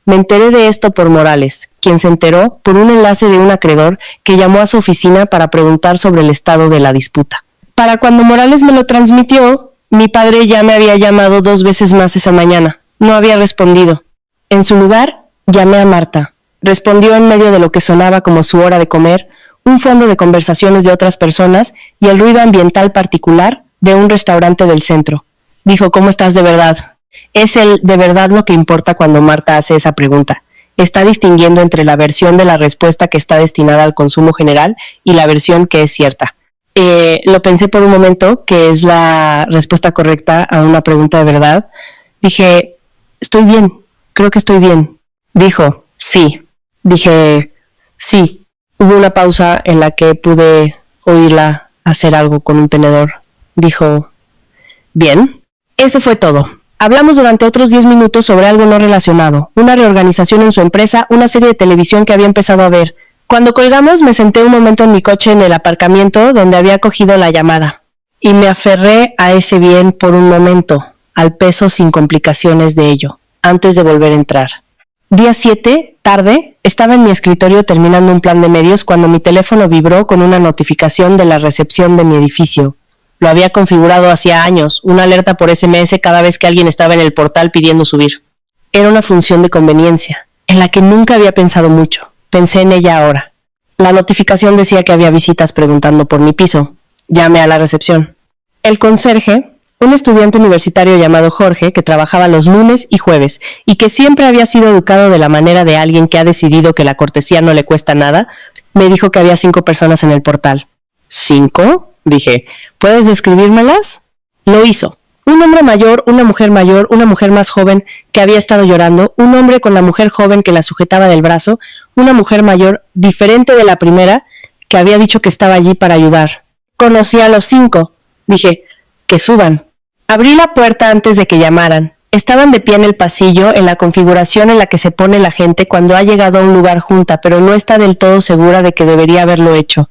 Me enteré de esto por Morales, quien se enteró por un enlace de un acreedor que llamó a su oficina para preguntar sobre el estado de la disputa. Para cuando Morales me lo transmitió, mi padre ya me había llamado 2 veces más esa mañana. No había respondido. En su lugar, llamé a Marta. Respondió en medio de lo que sonaba como su hora de comer, un fondo de conversaciones de otras personas y el ruido ambiental particular de un restaurante del centro. Dijo, ¿cómo estás de verdad? Es el de verdad lo que importa cuando Marta hace esa pregunta. Está distinguiendo entre la versión de la respuesta que está destinada al consumo general y la versión que es cierta. Lo pensé por un momento, que es la respuesta correcta a una pregunta de verdad. Dije, estoy bien, creo que estoy bien. Dijo, sí. Dije, sí. Hubo una pausa en la que pude oírla hacer algo con un tenedor. Dijo, bien. Eso fue todo. Hablamos durante otros 10 minutos sobre algo no relacionado, una reorganización en su empresa, una serie de televisión que había empezado a ver. Cuando colgamos me senté un momento en mi coche en el aparcamiento donde había cogido la llamada y me aferré a ese bien por un momento, al peso sin complicaciones de ello, antes de volver a entrar. Día 7, tarde, estaba en mi escritorio terminando un plan de medios cuando mi teléfono vibró con una notificación de la recepción de mi edificio. Lo había configurado hacía años, una alerta por SMS cada vez que alguien estaba en el portal pidiendo subir. Era una función de conveniencia, en la que nunca había pensado mucho. Pensé en ella ahora. La notificación decía que había visitas preguntando por mi piso. Llamé a la recepción. El conserje, un estudiante universitario llamado Jorge, que trabajaba los lunes y jueves, y que siempre había sido educado de la manera de alguien que ha decidido que la cortesía no le cuesta nada, me dijo que había 5 personas en el portal. ¿5? Dije, ¿puedes describírmelas? Lo hizo. Un hombre mayor, una mujer más joven que había estado llorando, un hombre con la mujer joven que la sujetaba del brazo, una mujer mayor, diferente de la primera, que había dicho que estaba allí para ayudar. Conocí a los 5. Dije, que suban. Abrí la puerta antes de que llamaran. Estaban de pie en el pasillo, en la configuración en la que se pone la gente cuando ha llegado a un lugar junta, pero no está del todo segura de que debería haberlo hecho.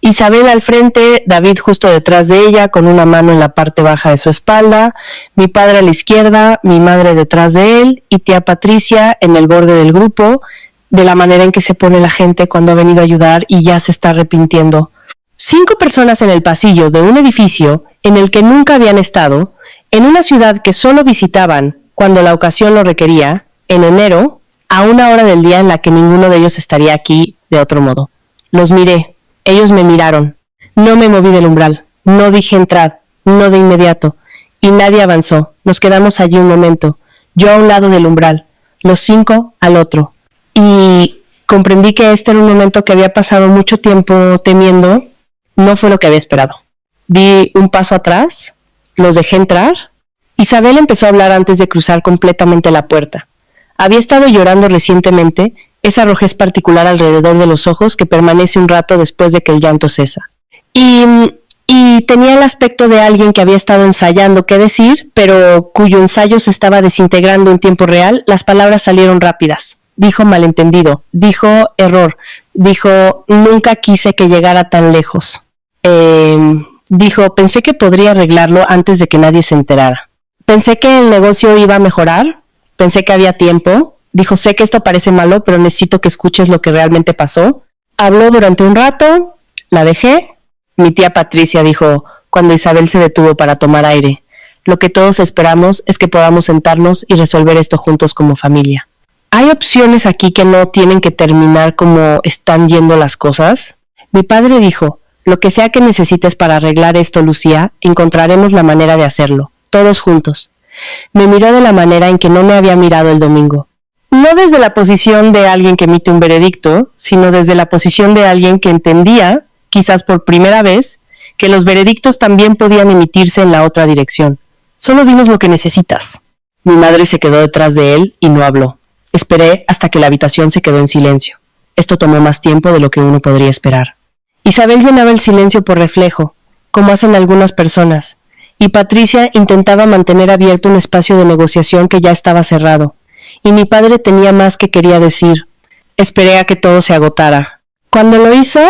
Isabel al frente, David justo detrás de ella, con una mano en la parte baja de su espalda, mi padre a la izquierda, mi madre detrás de él y tía Patricia en el borde del grupo, de la manera en que se pone la gente cuando ha venido a ayudar y ya se está arrepintiendo. 5 personas en el pasillo de un edificio en el que nunca habían estado, en una ciudad que solo visitaban cuando la ocasión lo requería, en enero, a una hora del día en la que ninguno de ellos estaría aquí de otro modo. Los miré. Ellos me miraron. No me moví del umbral. No dije entrad. No de inmediato. Y nadie avanzó. Nos quedamos allí un momento. Yo a un lado del umbral. Los 5 al otro. Y comprendí que este era un momento que había pasado mucho tiempo temiendo. No fue lo que había esperado. Di un paso atrás. Los dejé entrar. Isabel empezó a hablar antes de cruzar completamente la puerta. Había estado llorando recientemente, esa rojez particular alrededor de los ojos que permanece un rato después de que el llanto cesa. Y tenía el aspecto de alguien que había estado ensayando qué decir, pero cuyo ensayo se estaba desintegrando en tiempo real. Las palabras salieron rápidas. Dijo malentendido, dijo error, dijo nunca quise que llegara tan lejos. Dijo, pensé que podría arreglarlo antes de que nadie se enterara. Pensé que el negocio iba a mejorar, pensé que había tiempo. Dijo, sé que esto parece malo, pero necesito que escuches lo que realmente pasó. Habló durante un rato, la dejé. Mi tía Patricia dijo, cuando Isabel se detuvo para tomar aire, lo que todos esperamos es que podamos sentarnos y resolver esto juntos como familia. ¿Hay opciones aquí que no tienen que terminar como están yendo las cosas? Mi padre dijo, lo que sea que necesites para arreglar esto, Lucía, encontraremos la manera de hacerlo, todos juntos. Me miró de la manera en que no me había mirado el domingo. No desde la posición de alguien que emite un veredicto, sino desde la posición de alguien que entendía, quizás por primera vez, que los veredictos también podían emitirse en la otra dirección. Solo dinos lo que necesitas. Mi madre se quedó detrás de él y no habló. Esperé hasta que la habitación se quedó en silencio. Esto tomó más tiempo de lo que uno podría esperar. Isabel llenaba el silencio por reflejo, como hacen algunas personas, y Patricia intentaba mantener abierto un espacio de negociación que ya estaba cerrado. Y mi padre tenía más que quería decir. Esperé a que todo se agotara. Cuando lo hizo,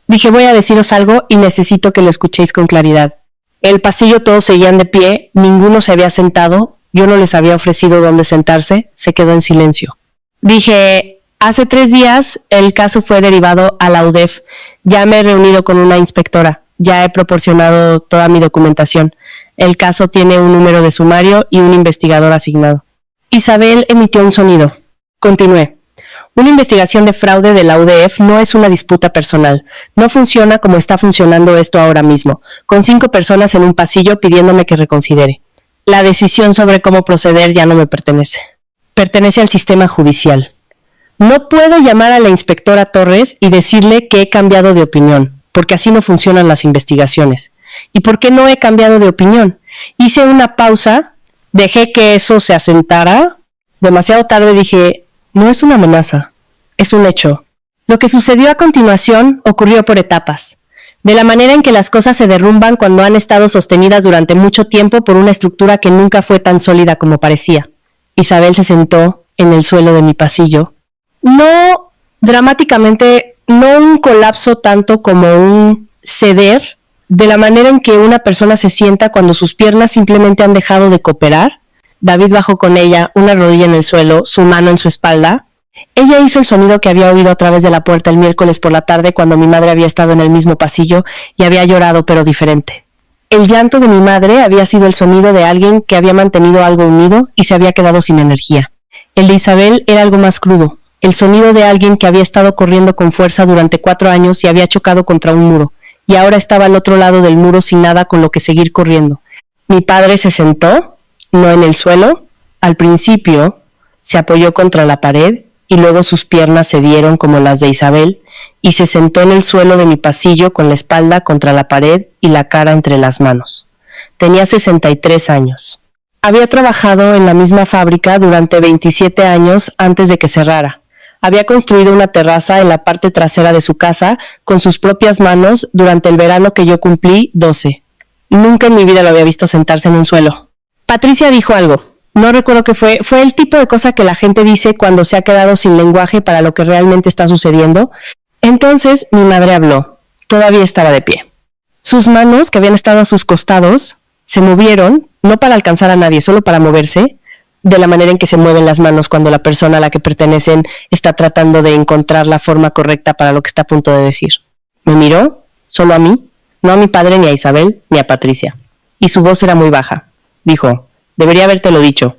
dije voy a deciros algo y necesito que lo escuchéis con claridad. El pasillo todos seguían de pie, ninguno se había sentado, yo no les había ofrecido dónde sentarse, se quedó en silencio. Dije, hace 3 días el caso fue derivado a la UDEF, ya me he reunido con una inspectora, ya he proporcionado toda mi documentación. El caso tiene un número de sumario y un investigador asignado. Isabel emitió un sonido. Continué. Una investigación de fraude de la UDF no es una disputa personal. No funciona como está funcionando esto ahora mismo, con 5 personas en un pasillo pidiéndome que reconsidere. La decisión sobre cómo proceder ya no me pertenece. Pertenece al sistema judicial. No puedo llamar a la inspectora Torres y decirle que he cambiado de opinión, porque así no funcionan las investigaciones. ¿Y por qué no he cambiado de opinión? Hice una pausa. Dejé que eso se asentara. Demasiado tarde dije, no es una amenaza, Es un hecho. Lo que sucedió a continuación ocurrió por etapas, de la manera en que las cosas se derrumban cuando han estado sostenidas durante mucho tiempo por una estructura que nunca fue tan sólida como parecía. Isabel se sentó en el suelo de mi pasillo. No dramáticamente, no un colapso tanto como un ceder, de la manera en que una persona se sienta cuando sus piernas simplemente han dejado de cooperar. David bajó con ella, una rodilla en el suelo, su mano en su espalda. Ella hizo el sonido que había oído a través de la puerta el miércoles por la tarde cuando mi madre había estado en el mismo pasillo y había llorado, pero diferente. El llanto de mi madre había sido el sonido de alguien que había mantenido algo unido y se había quedado sin energía. El de Isabel era algo más crudo, el sonido de alguien que había estado corriendo con fuerza durante 4 años y había chocado contra un muro, y ahora estaba al otro lado del muro sin nada con lo que seguir corriendo. Mi padre se sentó, no en el suelo. Al principio se apoyó contra la pared y luego sus piernas se dieron como las de Isabel y se sentó en el suelo de mi pasillo con la espalda contra la pared y la cara entre las manos. Tenía 63 años. Había trabajado en la misma fábrica durante 27 años antes de que cerrara. Había construido una terraza en la parte trasera de su casa con sus propias manos durante el verano que yo cumplí 12. Nunca en mi vida lo había visto sentarse en un suelo. Patricia dijo algo. No recuerdo qué fue. Fue el tipo de cosa que la gente dice cuando se ha quedado sin lenguaje para lo que realmente está sucediendo. Entonces mi madre habló. Todavía estaba de pie. Sus manos, que habían estado a sus costados, se movieron, no para alcanzar a nadie, solo para moverse, de la manera en que se mueven las manos cuando la persona a la que pertenecen está tratando de encontrar la forma correcta para lo que está a punto de decir. Me miró, solo a mí, no a mi padre, ni a Isabel, ni a Patricia. Y su voz era muy baja. Dijo, debería habértelo dicho.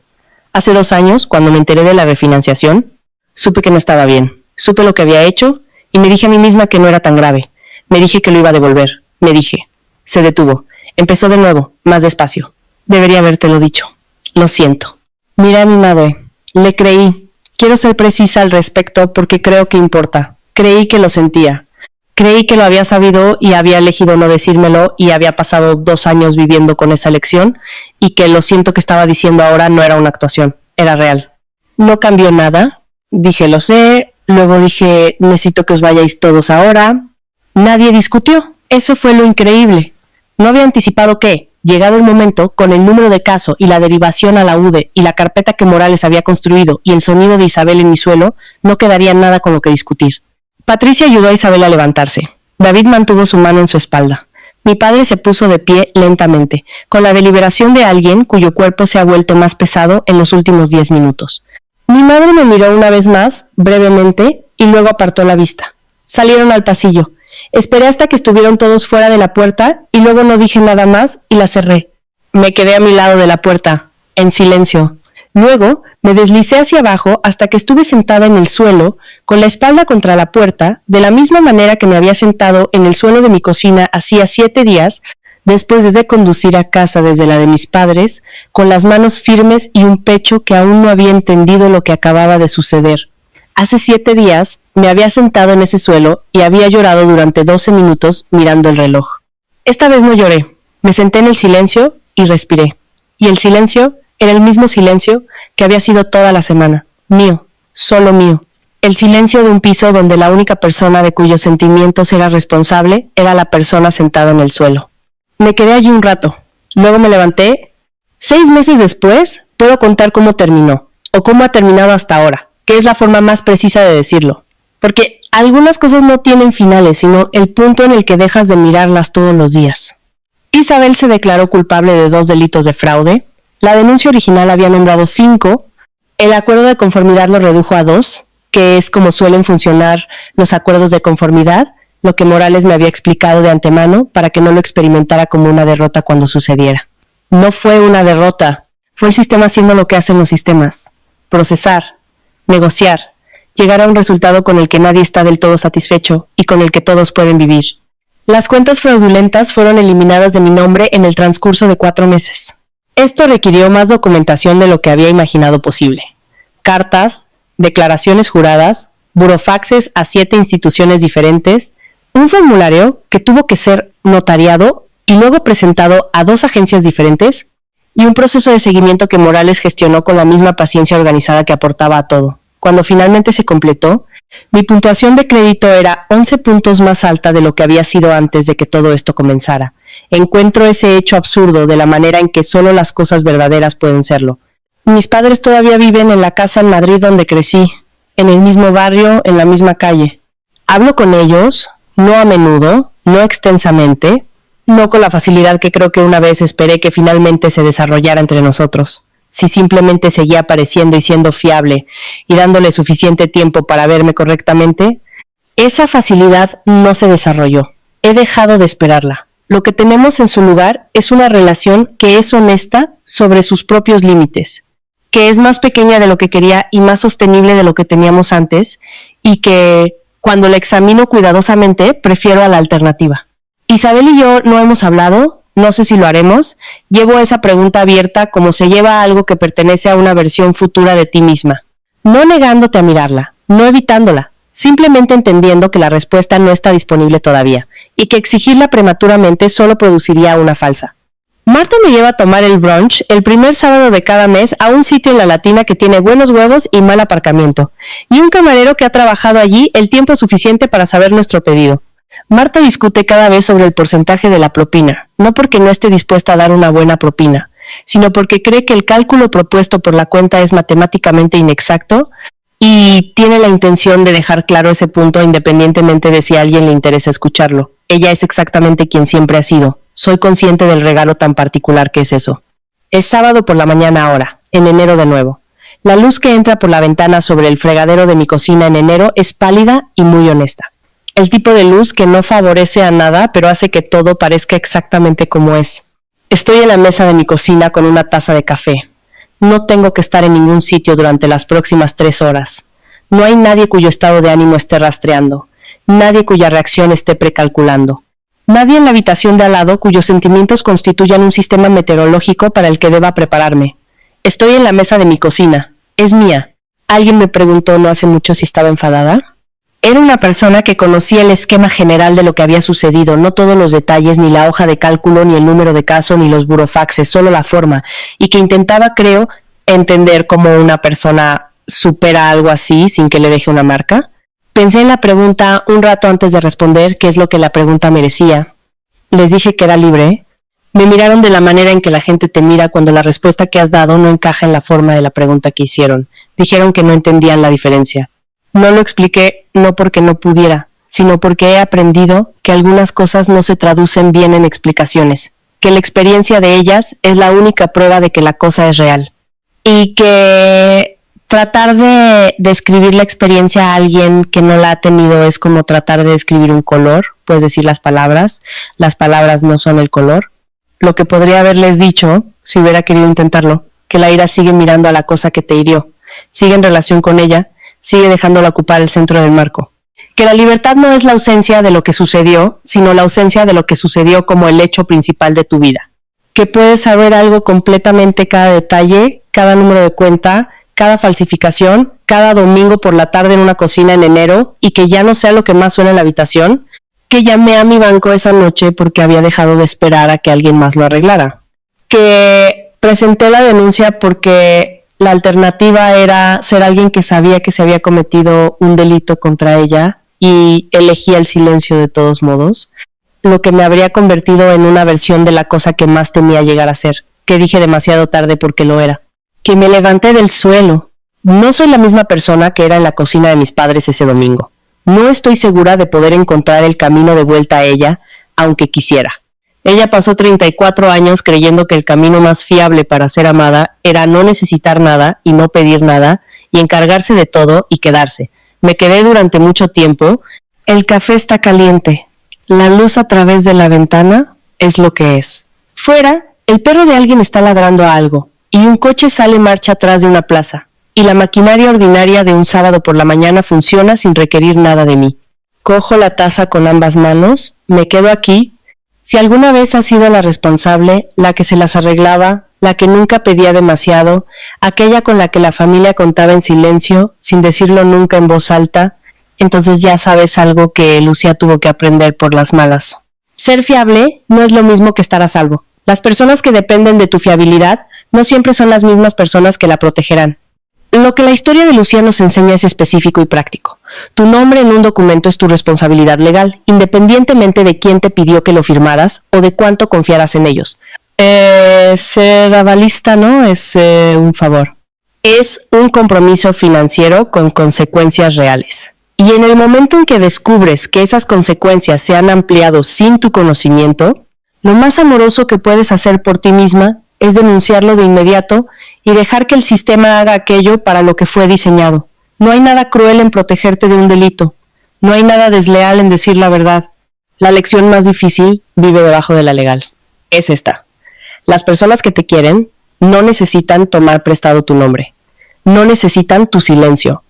Hace 2 años, cuando me enteré de la refinanciación, supe que no estaba bien. Supe lo que había hecho y me dije a mí misma que no era tan grave. Me dije que lo iba a devolver. Me dije. Se detuvo. Empezó de nuevo, más despacio. Debería habértelo dicho. Lo siento. Miré a mi madre. Le creí. Quiero ser precisa al respecto porque creo que importa. Creí que lo sentía. Creí que lo había sabido y había elegido no decírmelo y había pasado 2 años viviendo con esa lección y que lo siento que estaba diciendo ahora no era una actuación, era real. No cambió nada. Dije, lo sé. Luego dije, necesito que os vayáis todos ahora. Nadie discutió. Eso fue lo increíble. No había anticipado que, llegado el momento, con el número de caso y la derivación a la UDE y la carpeta que Morales había construido y el sonido de Isabel en mi suelo, no quedaría nada con lo que discutir. Patricia ayudó a Isabel a levantarse. David mantuvo su mano en su espalda. Mi padre se puso de pie lentamente, con la deliberación de alguien cuyo cuerpo se ha vuelto más pesado en los últimos 10 minutos. Mi madre me miró una vez más, brevemente, y luego apartó la vista. Salieron al pasillo. Esperé hasta que estuvieron todos fuera de la puerta y luego no dije nada más y la cerré. Me quedé a mi lado de la puerta, en silencio. Luego me deslicé hacia abajo hasta que estuve sentada en el suelo, con la espalda contra la puerta, de la misma manera que me había sentado en el suelo de mi cocina hacía 7 días, después de conducir a casa desde la de mis padres, con las manos firmes y un pecho que aún no había entendido lo que acababa de suceder. Hace 7 días me había sentado en ese suelo y había llorado durante 12 minutos mirando el reloj. Esta vez no lloré. Me senté en el silencio y respiré. Y el silencio era el mismo silencio que había sido toda la semana. Mío, solo mío. El silencio de un piso donde la única persona de cuyos sentimientos era responsable era la persona sentada en el suelo. Me quedé allí un rato. Luego me levanté. 6 meses después, puedo contar cómo terminó, o cómo ha terminado hasta ahora, que es la forma más precisa de decirlo. Porque algunas cosas no tienen finales, sino el punto en el que dejas de mirarlas todos los días. Isabel se declaró culpable de 2 delitos de fraude. La denuncia original había nombrado 5. El acuerdo de conformidad lo redujo a 2, que es como suelen funcionar los acuerdos de conformidad, lo que Morales me había explicado de antemano para que no lo experimentara como una derrota cuando sucediera. No fue una derrota, fue el sistema haciendo lo que hacen los sistemas. Procesar, negociar, llegar a un resultado con el que nadie está del todo satisfecho y con el que todos pueden vivir. Las cuentas fraudulentas fueron eliminadas de mi nombre en el transcurso de 4 meses. Esto requirió más documentación de lo que había imaginado posible. Cartas, declaraciones juradas, burofaxes a 7 instituciones diferentes, un formulario que tuvo que ser notariado y luego presentado a 2 agencias diferentes, y un proceso de seguimiento que Morales gestionó con la misma paciencia organizada que aportaba a todo. Cuando finalmente se completó, Mi puntuación de crédito era 11 puntos más alta de lo que había sido antes de que todo esto comenzara. Encuentro ese hecho absurdo de la manera en que solo las cosas verdaderas pueden serlo. Mis padres todavía viven en la casa en Madrid donde crecí, en el mismo barrio, en la misma calle. Hablo con ellos, no a menudo, no extensamente, no con la facilidad que creo que una vez esperé que finalmente se desarrollara entre nosotros. Si simplemente seguía apareciendo y siendo fiable y dándole suficiente tiempo para verme correctamente, esa facilidad no se desarrolló. He dejado de esperarla. Lo que tenemos en su lugar es una relación que es honesta sobre sus propios límites, que es más pequeña de lo que quería y más sostenible de lo que teníamos antes, y que, cuando la examino cuidadosamente, prefiero a la alternativa. Isabel y yo no hemos hablado, no sé si lo haremos. Llevo esa pregunta abierta como se lleva algo que pertenece a una versión futura de ti misma. No negándote a mirarla, no evitándola, simplemente entendiendo que la respuesta no está disponible todavía, y que exigirla prematuramente solo produciría una falsa. Marta me lleva a tomar el brunch el primer sábado de cada mes a un sitio en la Latina que tiene buenos huevos y mal aparcamiento, y un camarero que ha trabajado allí el tiempo suficiente para saber nuestro pedido. Marta discute cada vez sobre el porcentaje de la propina, no porque no esté dispuesta a dar una buena propina, sino porque cree que el cálculo propuesto por la cuenta es matemáticamente inexacto y tiene la intención de dejar claro ese punto independientemente de si a alguien le interesa escucharlo. Ella es exactamente quien siempre ha sido. Soy consciente del regalo tan particular que es eso. Es sábado por la mañana ahora, en enero de nuevo. La luz que entra por la ventana sobre el fregadero de mi cocina en enero es pálida y muy honesta. El tipo de luz que no favorece a nada, pero hace que todo parezca exactamente como es. Estoy en la mesa de mi cocina con una taza de café. No tengo que estar en ningún sitio durante las próximas 3 horas. No hay nadie cuyo estado de ánimo esté rastreando. Nadie cuya reacción esté precalculando. Nadie en la habitación de al lado cuyos sentimientos constituyan un sistema meteorológico para el que deba prepararme. Estoy en la mesa de mi cocina. Es mía. Alguien me preguntó no hace mucho si estaba enfadada. Era una persona que conocía el esquema general de lo que había sucedido, no todos los detalles, ni la hoja de cálculo, ni el número de caso, ni los burofaxes, solo la forma, y que intentaba, creo, entender cómo una persona supera algo así sin que le deje una marca. Pensé en la pregunta un rato antes de responder qué es lo que la pregunta merecía. Les dije que era libre. Me miraron de la manera en que la gente te mira cuando la respuesta que has dado no encaja en la forma de la pregunta que hicieron. Dijeron que no entendían la diferencia. No lo expliqué, no porque no pudiera, sino porque he aprendido que algunas cosas no se traducen bien en explicaciones, que la experiencia de ellas es la única prueba de que la cosa es real. Y que tratar de describir la experiencia a alguien que no la ha tenido es como tratar de describir un color, puedes decir las palabras no son el color. Lo que podría haberles dicho, si hubiera querido intentarlo, que la ira sigue mirando a la cosa que te hirió, sigue en relación con ella, sigue dejándola ocupar el centro del marco. Que la libertad no es la ausencia de lo que sucedió, sino la ausencia de lo que sucedió como el hecho principal de tu vida. Que puedes saber algo completamente, cada detalle, cada número de cuenta, cada falsificación, cada domingo por la tarde en una cocina en enero, y que ya no sea lo que más suena en la habitación. Que llamé a mi banco esa noche porque había dejado de esperar a que alguien más lo arreglara. Que presenté la denuncia porque la alternativa era ser alguien que sabía que se había cometido un delito contra ella y elegía el silencio de todos modos, lo que me habría convertido en una versión de la cosa que más temía llegar a ser, que dije demasiado tarde porque lo era. Que me levanté del suelo. No soy la misma persona que era en la cocina de mis padres ese domingo. No estoy segura de poder encontrar el camino de vuelta a ella, aunque quisiera. Ella pasó 34 años creyendo que el camino más fiable para ser amada era no necesitar nada y no pedir nada y encargarse de todo y quedarse. Me quedé durante mucho tiempo. El café está caliente. La luz a través de la ventana es lo que es. Fuera, el perro de alguien está ladrando a algo y un coche sale marcha atrás de una plaza y la maquinaria ordinaria de un sábado por la mañana funciona sin requerir nada de mí. Cojo la taza con ambas manos, me quedo aquí. Si alguna vez has sido la responsable, la que se las arreglaba, la que nunca pedía demasiado, aquella con la que la familia contaba en silencio, sin decirlo nunca en voz alta, entonces ya sabes algo que Lucía tuvo que aprender por las malas. Ser fiable no es lo mismo que estar a salvo. Las personas que dependen de tu fiabilidad no siempre son las mismas personas que la protegerán. Lo que la historia de Lucía nos enseña es específico y práctico. Tu nombre en un documento es tu responsabilidad legal, independientemente de quién te pidió que lo firmaras o de cuánto confiaras en ellos. Ser avalista no es un favor. Es un compromiso financiero con consecuencias reales. Y en el momento en que descubres que esas consecuencias se han ampliado sin tu conocimiento, lo más amoroso que puedes hacer por ti misma es denunciarlo de inmediato y dejar que el sistema haga aquello para lo que fue diseñado. No hay nada cruel en protegerte de un delito. No hay nada desleal en decir la verdad. La lección más difícil vive debajo de la legal. Es esta. Las personas que te quieren no necesitan tomar prestado tu nombre. No necesitan tu silencio.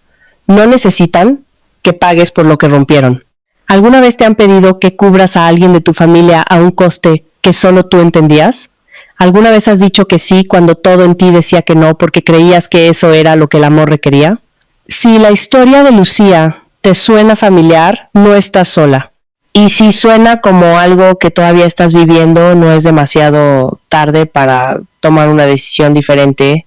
No necesitan que pagues por lo que rompieron. ¿Alguna vez te han pedido que cubras a alguien de tu familia a un coste que solo tú entendías? ¿Alguna vez has dicho que sí cuando todo en ti decía que no porque creías que eso era lo que el amor requería? Si la historia de Lucía te suena familiar, no estás sola. Y si suena como algo que todavía estás viviendo, no es demasiado tarde para tomar una decisión diferente